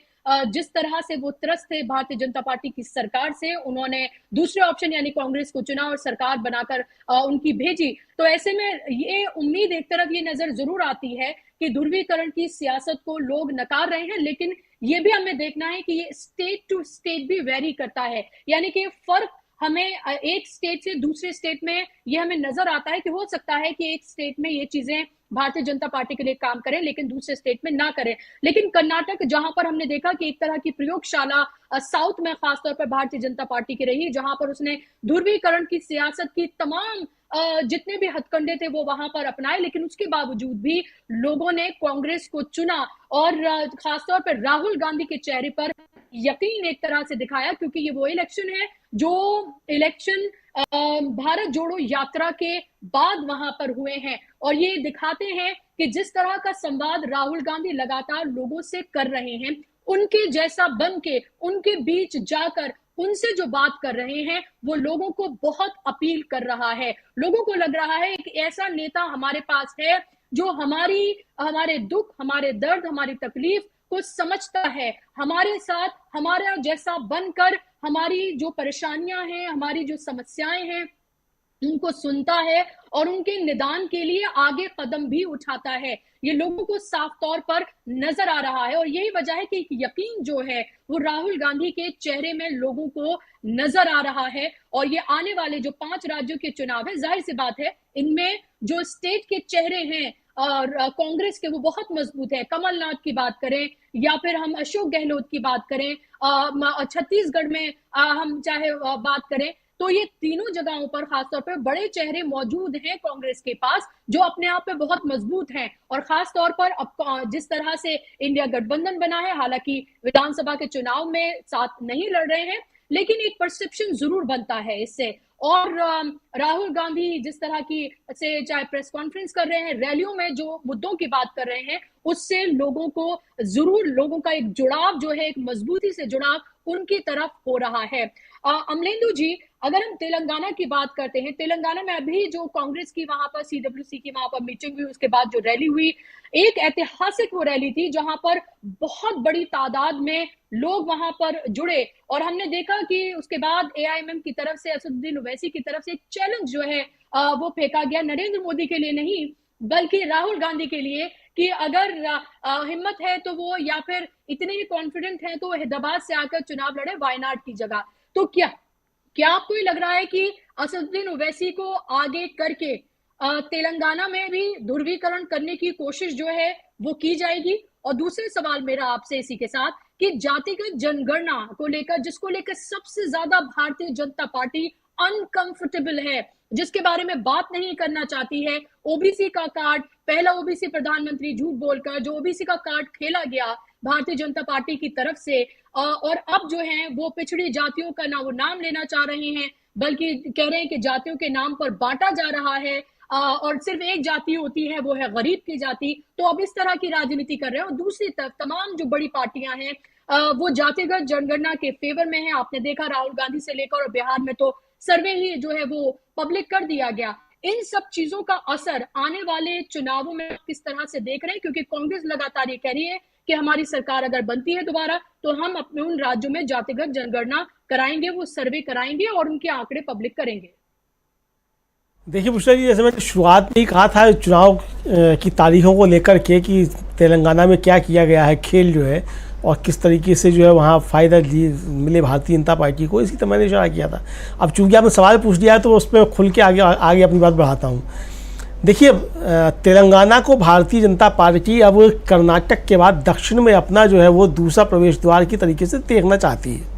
जिस तरह से वो त्रस्त थे भारतीय जनता पार्टी की सरकार से, उन्होंने दूसरे ऑप्शन यानी कांग्रेस को चुना और सरकार बनाकर उनकी भेजी। तो ऐसे में ये उम्मीद एक तरफ ये नजर जरूर आती है कि ध्रुवीकरण की सियासत को लोग नकार रहे हैं, लेकिन ये भी हमें देखना है कि ये स्टेट टू स्टेट भी वेरी करता है। यानी कि फर्क हमें एक स्टेट से दूसरे स्टेट में ये हमें नजर आता है कि हो सकता है कि एक स्टेट में ये चीजें भारतीय जनता पार्टी के लिए काम करें लेकिन दूसरे स्टेट में ना करें। लेकिन कर्नाटक, जहां पर हमने देखा कि एक तरह की प्रयोगशाला साउथ में खासतौर पर भारतीय जनता पार्टी की रही, जहां पर उसने ध्रुवीकरण की सियासत की तमाम जितने भी हथकंडे थे वो वहां पर अपनाए, लेकिन उसके बावजूद भी लोगों ने कांग्रेस को चुना। और खासतौर पर राहुल गांधी के चेहरे पर यकीन एक तरह से दिखाया, क्योंकि ये वो इलेक्शन है जो इलेक्शन भारत जोड़ो यात्रा के बाद वहां पर हुए हैं। और ये दिखाते हैं कि जिस तरह का संवाद राहुल गांधी लगातार लोगों से कर रहे हैं, उनके जैसा बन के उनके बीच जाकर उनसे जो बात कर रहे हैं, वो लोगों को बहुत अपील कर रहा है। लोगों को लग रहा है कि ऐसा नेता हमारे पास है जो हमारे दुख, हमारे दर्द, हमारी तकलीफ को समझता है, हमारे साथ हमारा जैसा बनकर हमारी जो परेशानियां हैं, हमारी जो समस्याएं हैं, उनको सुनता है और उनके निदान के लिए आगे कदम भी उठाता है। ये लोगों को साफ तौर पर नजर आ रहा है और यही वजह है कि यकीन जो है वो राहुल गांधी के चेहरे में लोगों को नजर आ रहा है। और ये आने वाले जो 5 राज्यों के चुनाव है, जाहिर सी बात है इनमें जो स्टेट के चेहरे हैं और कांग्रेस के, वो बहुत मजबूत है। कमलनाथ की बात करें या फिर हम अशोक गहलोत की बात करें, छत्तीसगढ़ में हम चाहे बात करें, तो ये तीनों जगहों पर खासतौर पर बड़े चेहरे मौजूद हैं कांग्रेस के पास जो अपने आप में बहुत मजबूत हैं। और खास तौर पर अब जिस तरह से इंडिया गठबंधन बना है, हालांकि विधानसभा के चुनाव में साथ नहीं लड़ रहे हैं, लेकिन एक परसेप्शन जरूर बनता है इससे। और राहुल गांधी जिस तरह की से चाहे प्रेस कॉन्फ्रेंस कर रहे हैं, रैलियों में जो मुद्दों की बात कर रहे हैं, उससे लोगों को जरूर, लोगों का एक जुड़ाव जो है, एक मजबूती से जुड़ाव उनकी तरफ हो रहा है। अमलेंदु जी, अगर हम तेलंगाना की बात करते हैं, तेलंगाना में अभी जो कांग्रेस की वहां पर CWC की वहां पर मीटिंग हुई, उसके बाद जो रैली हुई, एक ऐतिहासिक वो रैली थी जहां पर बहुत बड़ी तादाद में लोग वहां पर जुड़े। और हमने देखा कि उसके बाद AIMM की तरफ से, असदुद्दीन ओवैसी की तरफ से एक चैलेंज जो है वो फेंका गया, नरेंद्र मोदी के लिए नहीं बल्कि राहुल गांधी के लिए, कि अगर हिम्मत है तो वो, या फिर इतने ही कॉन्फिडेंट हैं तो हैदराबाद से आकर चुनाव लड़े वायनाड की जगह। तो क्या आपको ये लग रहा है कि असदुद्दीन ओवैसी को आगे करके तेलंगाना में भी ध्रुवीकरण करने की कोशिश जो है वो की जाएगी? और दूसरा सवाल मेरा आपसे इसी के साथ कि जातिगत जनगणना को लेकर, जिसको लेकर सबसे ज्यादा भारतीय जनता पार्टी अनकंफर्टेबल है, जिसके बारे में बात नहीं करना चाहती है, ओबीसी का कार्ड, पहला ओबीसी प्रधानमंत्री झूठ बोलकर जो ओबीसी का कार्ड खेला गया भारतीय जनता पार्टी की तरफ से, और अब जो है वो पिछड़ी जातियों का ना वो नाम लेना चाह रहे हैं, बल्कि कह रहे हैं कि जातियों के नाम पर बांटा जा रहा है और सिर्फ एक जाति होती है, वो है गरीब की जाति। तो अब इस तरह की राजनीति कर रहे हैं। और दूसरी तरफ तमाम जो बड़ी पार्टियां हैं वो जातिगत जनगणना के फेवर में है। आपने देखा राहुल गांधी से लेकर, और बिहार में तो सर्वे ही जो है वो पब्लिक कर दिया गया। इन सब चीजों का असर आने वाले चुनावों में किस तरह से देख रहे हैं? क्योंकि कांग्रेस लगातार ये कह रही है कि हमारी सरकार अगर बनती है दोबारा तो हम अपने उन राज्यों में जातिगत जनगणना कराएंगे, वो सर्वे कराएंगे और उनके आंकड़े पब्लिक करेंगे। देखिए बुशरा जी, जैसे मैंने शुरुआत में ही कहा था चुनाव की तारीखों को लेकर के कि तेलंगाना में क्या किया गया है, खेल जो है, और किस तरीके से जो है वहाँ फ़ायदा मिले भारतीय जनता पार्टी को, इसी तरह मैंने इशारा किया था। अब चूंकि आपने सवाल पूछ दिया है तो उस पर खुल के आगे अपनी बात बढ़ाता हूँ। देखिए, तेलंगाना को भारतीय जनता पार्टी अब कर्नाटक के बाद दक्षिण में अपना जो है वो दूसरा प्रवेश द्वार की तरीके से देखना चाहती है।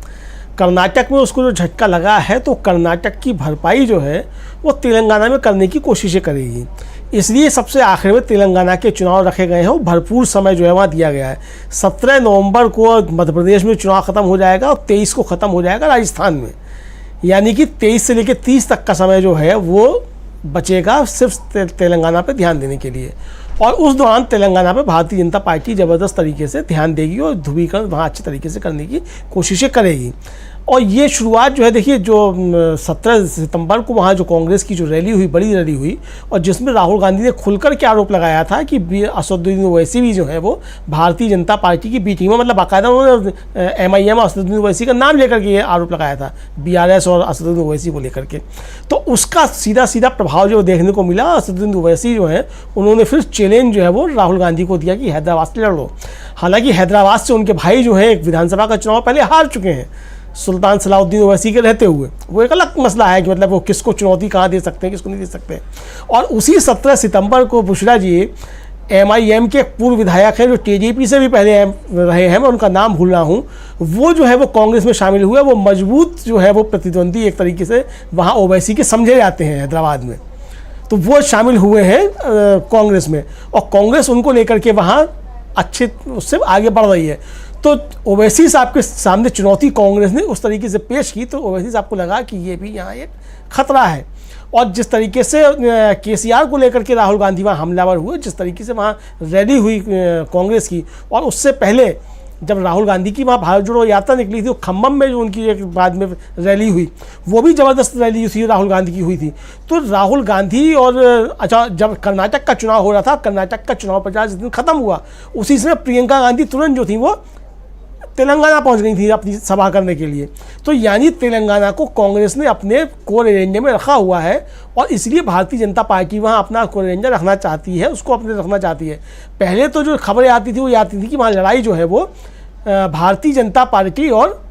कर्नाटक में उसको जो झटका लगा है तो कर्नाटक की भरपाई जो है वो तेलंगाना में करने की कोशिशें करेगी। इसलिए सबसे आखिर में तेलंगाना के चुनाव रखे गए हैं और भरपूर समय जो है वहाँ दिया गया है। 17 नवंबर को मध्य प्रदेश में चुनाव ख़त्म हो जाएगा और 23 को ख़त्म हो जाएगा राजस्थान में। यानी कि 23 से लेकर 30 तक का समय जो है वो बचेगा सिर्फ तेलंगाना पे ध्यान देने के लिए। और उस दौरान तेलंगाना पे भारतीय जनता पार्टी ज़बरदस्त तरीके से ध्यान देगी और ध्रुवीकरण वहाँ अच्छे तरीके से करने की कोशिशें करेगी। और ये शुरुआत जो है, देखिए, जो 17 सितंबर को वहाँ जो कांग्रेस की जो रैली हुई, बड़ी रैली हुई, और जिसमें राहुल गांधी ने खुलकर के आरोप लगाया था कि असदुद्दीन ओवैसी भी जो है वो भारतीय जनता पार्टी की बी टीम है, मतलब बाकायदा उन्होंने MIM असदुद्दीन ओवैसी का नाम लेकर के ये आरोप लगाया था, BRS और असदुद्दीन ओवैसी को लेकर के। तो उसका सीधा सीधा प्रभाव जो देखने को मिला। असदुद्दीन ओवैसी जो है उन्होंने फिर चैलेंज जो है वो राहुल गांधी को दिया कि हैदराबाद से लड़ लो। हालांकि हैदराबाद से उनके भाई जो है एक विधानसभा का चुनाव पहले हार चुके हैं, सुल्तान सलाउद्दीन ओवैसी के रहते हुए। वो एक अलग मसला है कि मतलब वो किसको चुनौती कहाँ दे सकते हैं, किसको नहीं दे सकते। और उसी 17 सितंबर को बुशरा जी MIM के पूर्व विधायक हैं जो TJP से भी पहले रहे हैं, मैं उनका नाम भूल रहा हूँ, वो जो है वो कांग्रेस में शामिल हुए। वो मजबूत जो है वो प्रतिद्वंदी एक तरीके से वहाँ ओवैसी के समझे जाते हैं हैदराबाद में, तो वो शामिल हुए हैं कांग्रेस में। और कांग्रेस उनको लेकर के वहाँ अच्छे उससे आगे बढ़ रही है। तो ओवैसी साहब के सामने चुनौती कांग्रेस ने उस तरीके से पेश की तो ओवैसी साहब को लगा कि ये भी यहाँ एक खतरा है। और जिस तरीके से KCR को लेकर के राहुल गांधी वहाँ हमलावर हुए, जिस तरीके से वहाँ रैली हुई कांग्रेस की, और उससे पहले जब राहुल गांधी की वहाँ भारत जोड़ो यात्रा निकली थी, वो खम्मम में जो उनकी एक बाद में रैली हुई, वो भी ज़बरदस्त रैली थी, राहुल गांधी की हुई थी। तो राहुल गांधी और अच्छा, जब कर्नाटक का चुनाव हो रहा था, कर्नाटक का चुनाव प्रचार जिस दिन ख़त्म हुआ उसी समय प्रियंका गांधी तुरंत जो थी वो तेलंगाना पहुंच गई थी अपनी सभा करने के लिए। तो यानी तेलंगाना को कांग्रेस ने अपने कोर एजेंडे में रखा हुआ है और इसलिए भारतीय जनता पार्टी वहाँ अपना कोर एजेंडा रखना चाहती है, उसको अपने रखना चाहती है। पहले तो जो खबरें आती थी वो ये आती थी कि वहाँ लड़ाई जो है वो भारतीय जनता पार्टी और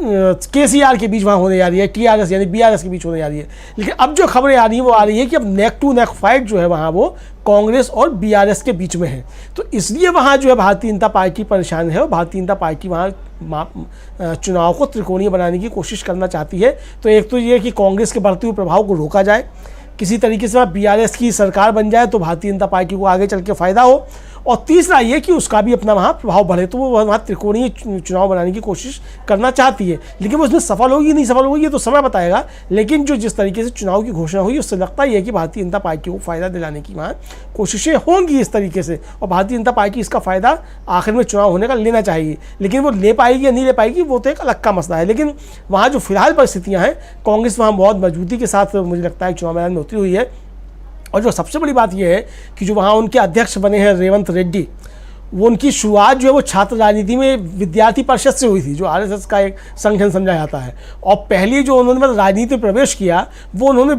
KCR के बीच वहाँ होने जा रही है, TRS यानी BRS के बीच होने जा रही है। लेकिन अब जो खबरें आ रही हैं वो आ रही है कि अब नेक टू नेक फाइट जो है वहाँ वो कांग्रेस और BRS के बीच में है। तो इसलिए वहाँ जो है भारतीय जनता पार्टी परेशान है और भारतीय जनता पार्टी वहाँ चुनाव को त्रिकोणीय बनाने की कोशिश करना चाहती है। तो एक तो ये कि कांग्रेस के बढ़ते हुए प्रभाव को रोका जाए, किसी तरीके से वहाँ BRS की सरकार बन जाए तो भारतीय जनता पार्टी को आगे चल के फ़ायदा हो, और तीसरा ये कि उसका भी अपना वहाँ प्रभाव बढ़े। तो वो वहाँ त्रिकोणीय चुनाव बनाने की कोशिश करना चाहती है। लेकिन वो उसमें सफल होगी नहीं सफल होगी ये तो समय बताएगा। लेकिन जो जिस तरीके से चुनाव की घोषणा हुई उससे लगता ही है कि भारतीय जनता पार्टी को फ़ायदा दिलाने की वहाँ कोशिशें होंगी इस तरीके से, और भारतीय जनता पार्टी इसका फ़ायदा आखिर में चुनाव होने का लेना चाहिए। लेकिन वो ले पाएगी या नहीं ले पाएगी वो तो एक अलग का मसला है। लेकिन वहाँ जो फिलहाल परिस्थितियाँ हैं, कांग्रेस वहाँ बहुत मजबूती के साथ मुझे लगता है चुनाव मैदान में उतरी हुई है। और जो सबसे बड़ी बात यह है कि जो वहाँ उनके अध्यक्ष बने हैं रेवंत रेड्डी, वो उनकी शुरुआत जो है वो छात्र राजनीति में विद्यार्थी परिषद से हुई थी, जो RSS का एक संगठन समझा जाता है। और पहले जो उन्होंने मतलब राजनीति में प्रवेश किया वो उन्होंने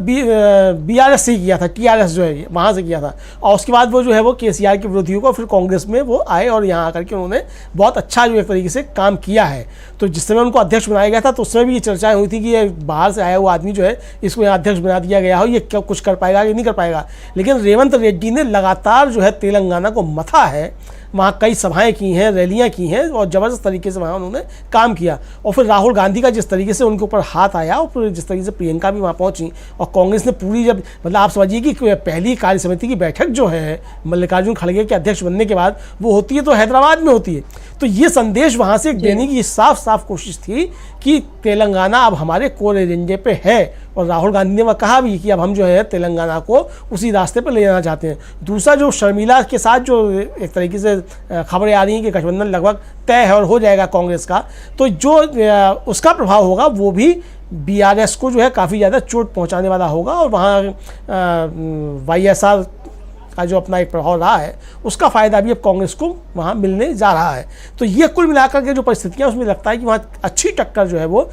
BRS से किया था, TRS जो है वहाँ से किया था। और उसके बाद वो जो है वो KCR के विरोधियों को फिर कांग्रेस में वो आए और यहाँ आकर के उन्होंने बहुत अच्छा जो एक तरीके से काम किया है। तो जिस समय उनको अध्यक्ष बनाया गया था तो उस समय भी ये चर्चाएँ हुई थी कि ये बाहर से आया हुआ आदमी जो है इसको यहाँ अध्यक्ष बना दिया गया हो, ये क्या कुछ कर पाएगा या नहीं कर पाएगा। लेकिन रेवंत रेड्डी ने लगातार जो है तेलंगाना को मथा है, वहाँ कई सभाएं की हैं, रैलियाँ की हैं और ज़बरदस्त तरीके से वहाँ उन्होंने काम किया। और फिर राहुल गांधी का जिस तरीके से उनके ऊपर हाथ आया और फिर जिस तरीके से प्रियंका भी वहाँ पहुँची और कांग्रेस ने पूरी जब मतलब आप समझिए कि पहली कार्य समिति की बैठक जो है मल्लिकार्जुन खड़गे के अध्यक्ष बनने के बाद वो होती है तो हैदराबाद में होती है। तो ये संदेश वहाँ से देने की साफ साफ कोशिश थी कि तेलंगाना अब हमारे कोर एजेंडे पे है। और राहुल गांधी ने वह कहा भी कि अब हम जो है तेलंगाना को उसी रास्ते पर ले जाना चाहते हैं। दूसरा जो शर्मिला के साथ जो एक तरीके से खबरें आ रही हैं कि गठबंधन लगभग तय है और हो जाएगा कांग्रेस का, तो जो उसका प्रभाव होगा वो भी BRS को जो है काफ़ी ज़्यादा चोट पहुंचाने वाला होगा। और वहाँ YSR का जो अपना एक प्रभाव रहा है उसका फ़ायदा भी अब कांग्रेस को वहाँ मिलने जा रहा है। तो ये कुल मिलाकर के जो परिस्थितियाँ उसमें लगता है कि वहाँ अच्छी टक्कर जो है वो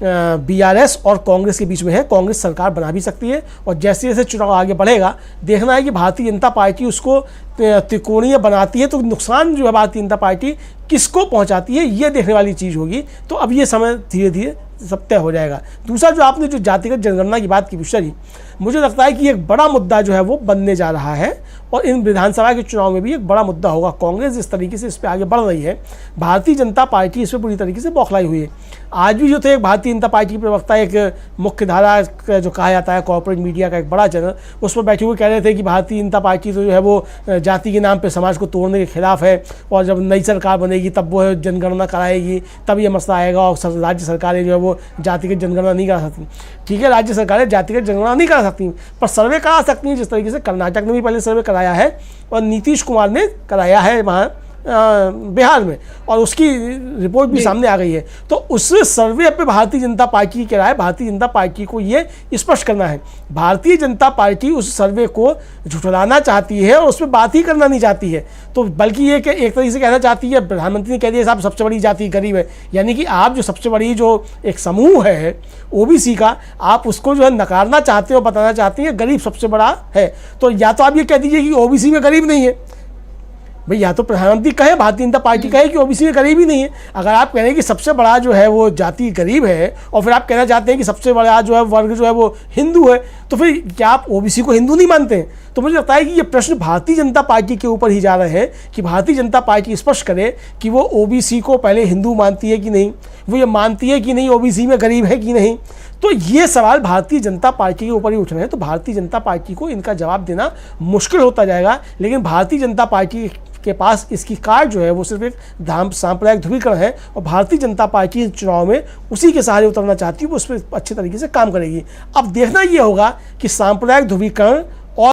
BRS और कांग्रेस के बीच में है। कांग्रेस सरकार बना भी सकती है और जैसे जैसे चुनाव आगे बढ़ेगा देखना है कि भारतीय जनता पार्टी उसको त्रिकोणीय बनाती है तो नुकसान जो है भारतीय जनता पार्टी किसको पहुंचाती है, ये देखने वाली चीज़ होगी। तो अब ये समय धीरे धीरे सब तय हो जाएगा। दूसरा, जो आपने जो जातिगत जनगणना की बात की विशरी, मुझे लगता है कि एक बड़ा मुद्दा जो है वो बनने जा रहा है और इन विधानसभा के चुनाव में भी एक बड़ा मुद्दा होगा। कांग्रेस जिस तरीके से इस पर आगे बढ़ रही है, भारतीय जनता पार्टी इस पर पूरी तरीके से बौखलाई हुई है। आज भी जो थे एक भारतीय जनता पार्टी के प्रवक्ता, एक मुख्य धारा का जो कहा जाता है कॉर्पोरेट मीडिया का एक बड़ा चैनल, उस पर बैठे हुए कह रहे थे कि भारतीय जनता पार्टी तो जो है वो जाति के नाम पर समाज को तोड़ने के खिलाफ है और जब नई सरकार बनेगी तब वो जनगणना कराएगी, तब ये मसला आएगा और राज्य सरकारें जो है वो जातिगत जनगणना नहीं करा सकती। ठीक है, राज्य सरकारें जातिगत जनगणना नहीं करा सकती पर सर्वे करा सकती हैं, जिस तरीके से कर्नाटक ने भी पहले सर्वे कराया है और नीतीश कुमार ने कराया है वहाँ बिहार में, और उसकी रिपोर्ट भी सामने आ गई है। तो उस सर्वे पे भारतीय जनता पार्टी की राय, भारतीय जनता पार्टी को ये स्पष्ट करना है। भारतीय जनता पार्टी उस सर्वे को झुठलाना चाहती है और उस पर बात ही करना नहीं चाहती है, तो बल्कि ये कि एक तरीके से कहना चाहती है, प्रधानमंत्री ने कह दिया साहब सबसे बड़ी जाति गरीब है, यानी कि आप जो सबसे बड़ी जो एक समूह है ओबीसी का, आप उसको जो है नकारना चाहते हो, बताना चाहते हैं गरीब सबसे बड़ा है। तो या तो आप ये कह दीजिए कि ओबीसी में गरीब नहीं है भाई, या तो प्रधानमंत्री कहे, भारतीय जनता पार्टी कहे कि ओबीसी में गरीब ही नहीं है। अगर आप कह रहे हैं कि सबसे बड़ा जो है वो जाति गरीब है और फिर आप कहना चाहते हैं कि सबसे बड़ा जो है वर्ग जो है वो हिंदू है, तो फिर क्या आप ओबीसी को हिंदू नहीं मानते हैं? तो मुझे लगता है कि ये प्रश्न भारतीय जनता पार्टी के ऊपर ही जा रहे हैं कि भारतीय जनता पार्टी स्पष्ट करे कि वो ओबीसी को पहले हिंदू मानती है कि नहीं, वो ये मानती है कि नहीं ओबीसी में गरीब है कि नहीं। तो ये सवाल भारतीय जनता पार्टी के ऊपर ही उठ रहे हैं। तो भारतीय जनता पार्टी को इनका जवाब देना मुश्किल होता जाएगा, लेकिन भारतीय जनता पार्टी के पास इसकी कार्ड जो है वो सिर्फ एक सांप्रदायिक ध्रुवीकरण है और भारतीय जनता पार्टी इस चुनाव में उसी के सहारे उतरना चाहती है, वो उस पर अच्छे तरीके से काम करेगी। अब देखना ये होगा कि सांप्रदायिक ध्रुवीकरण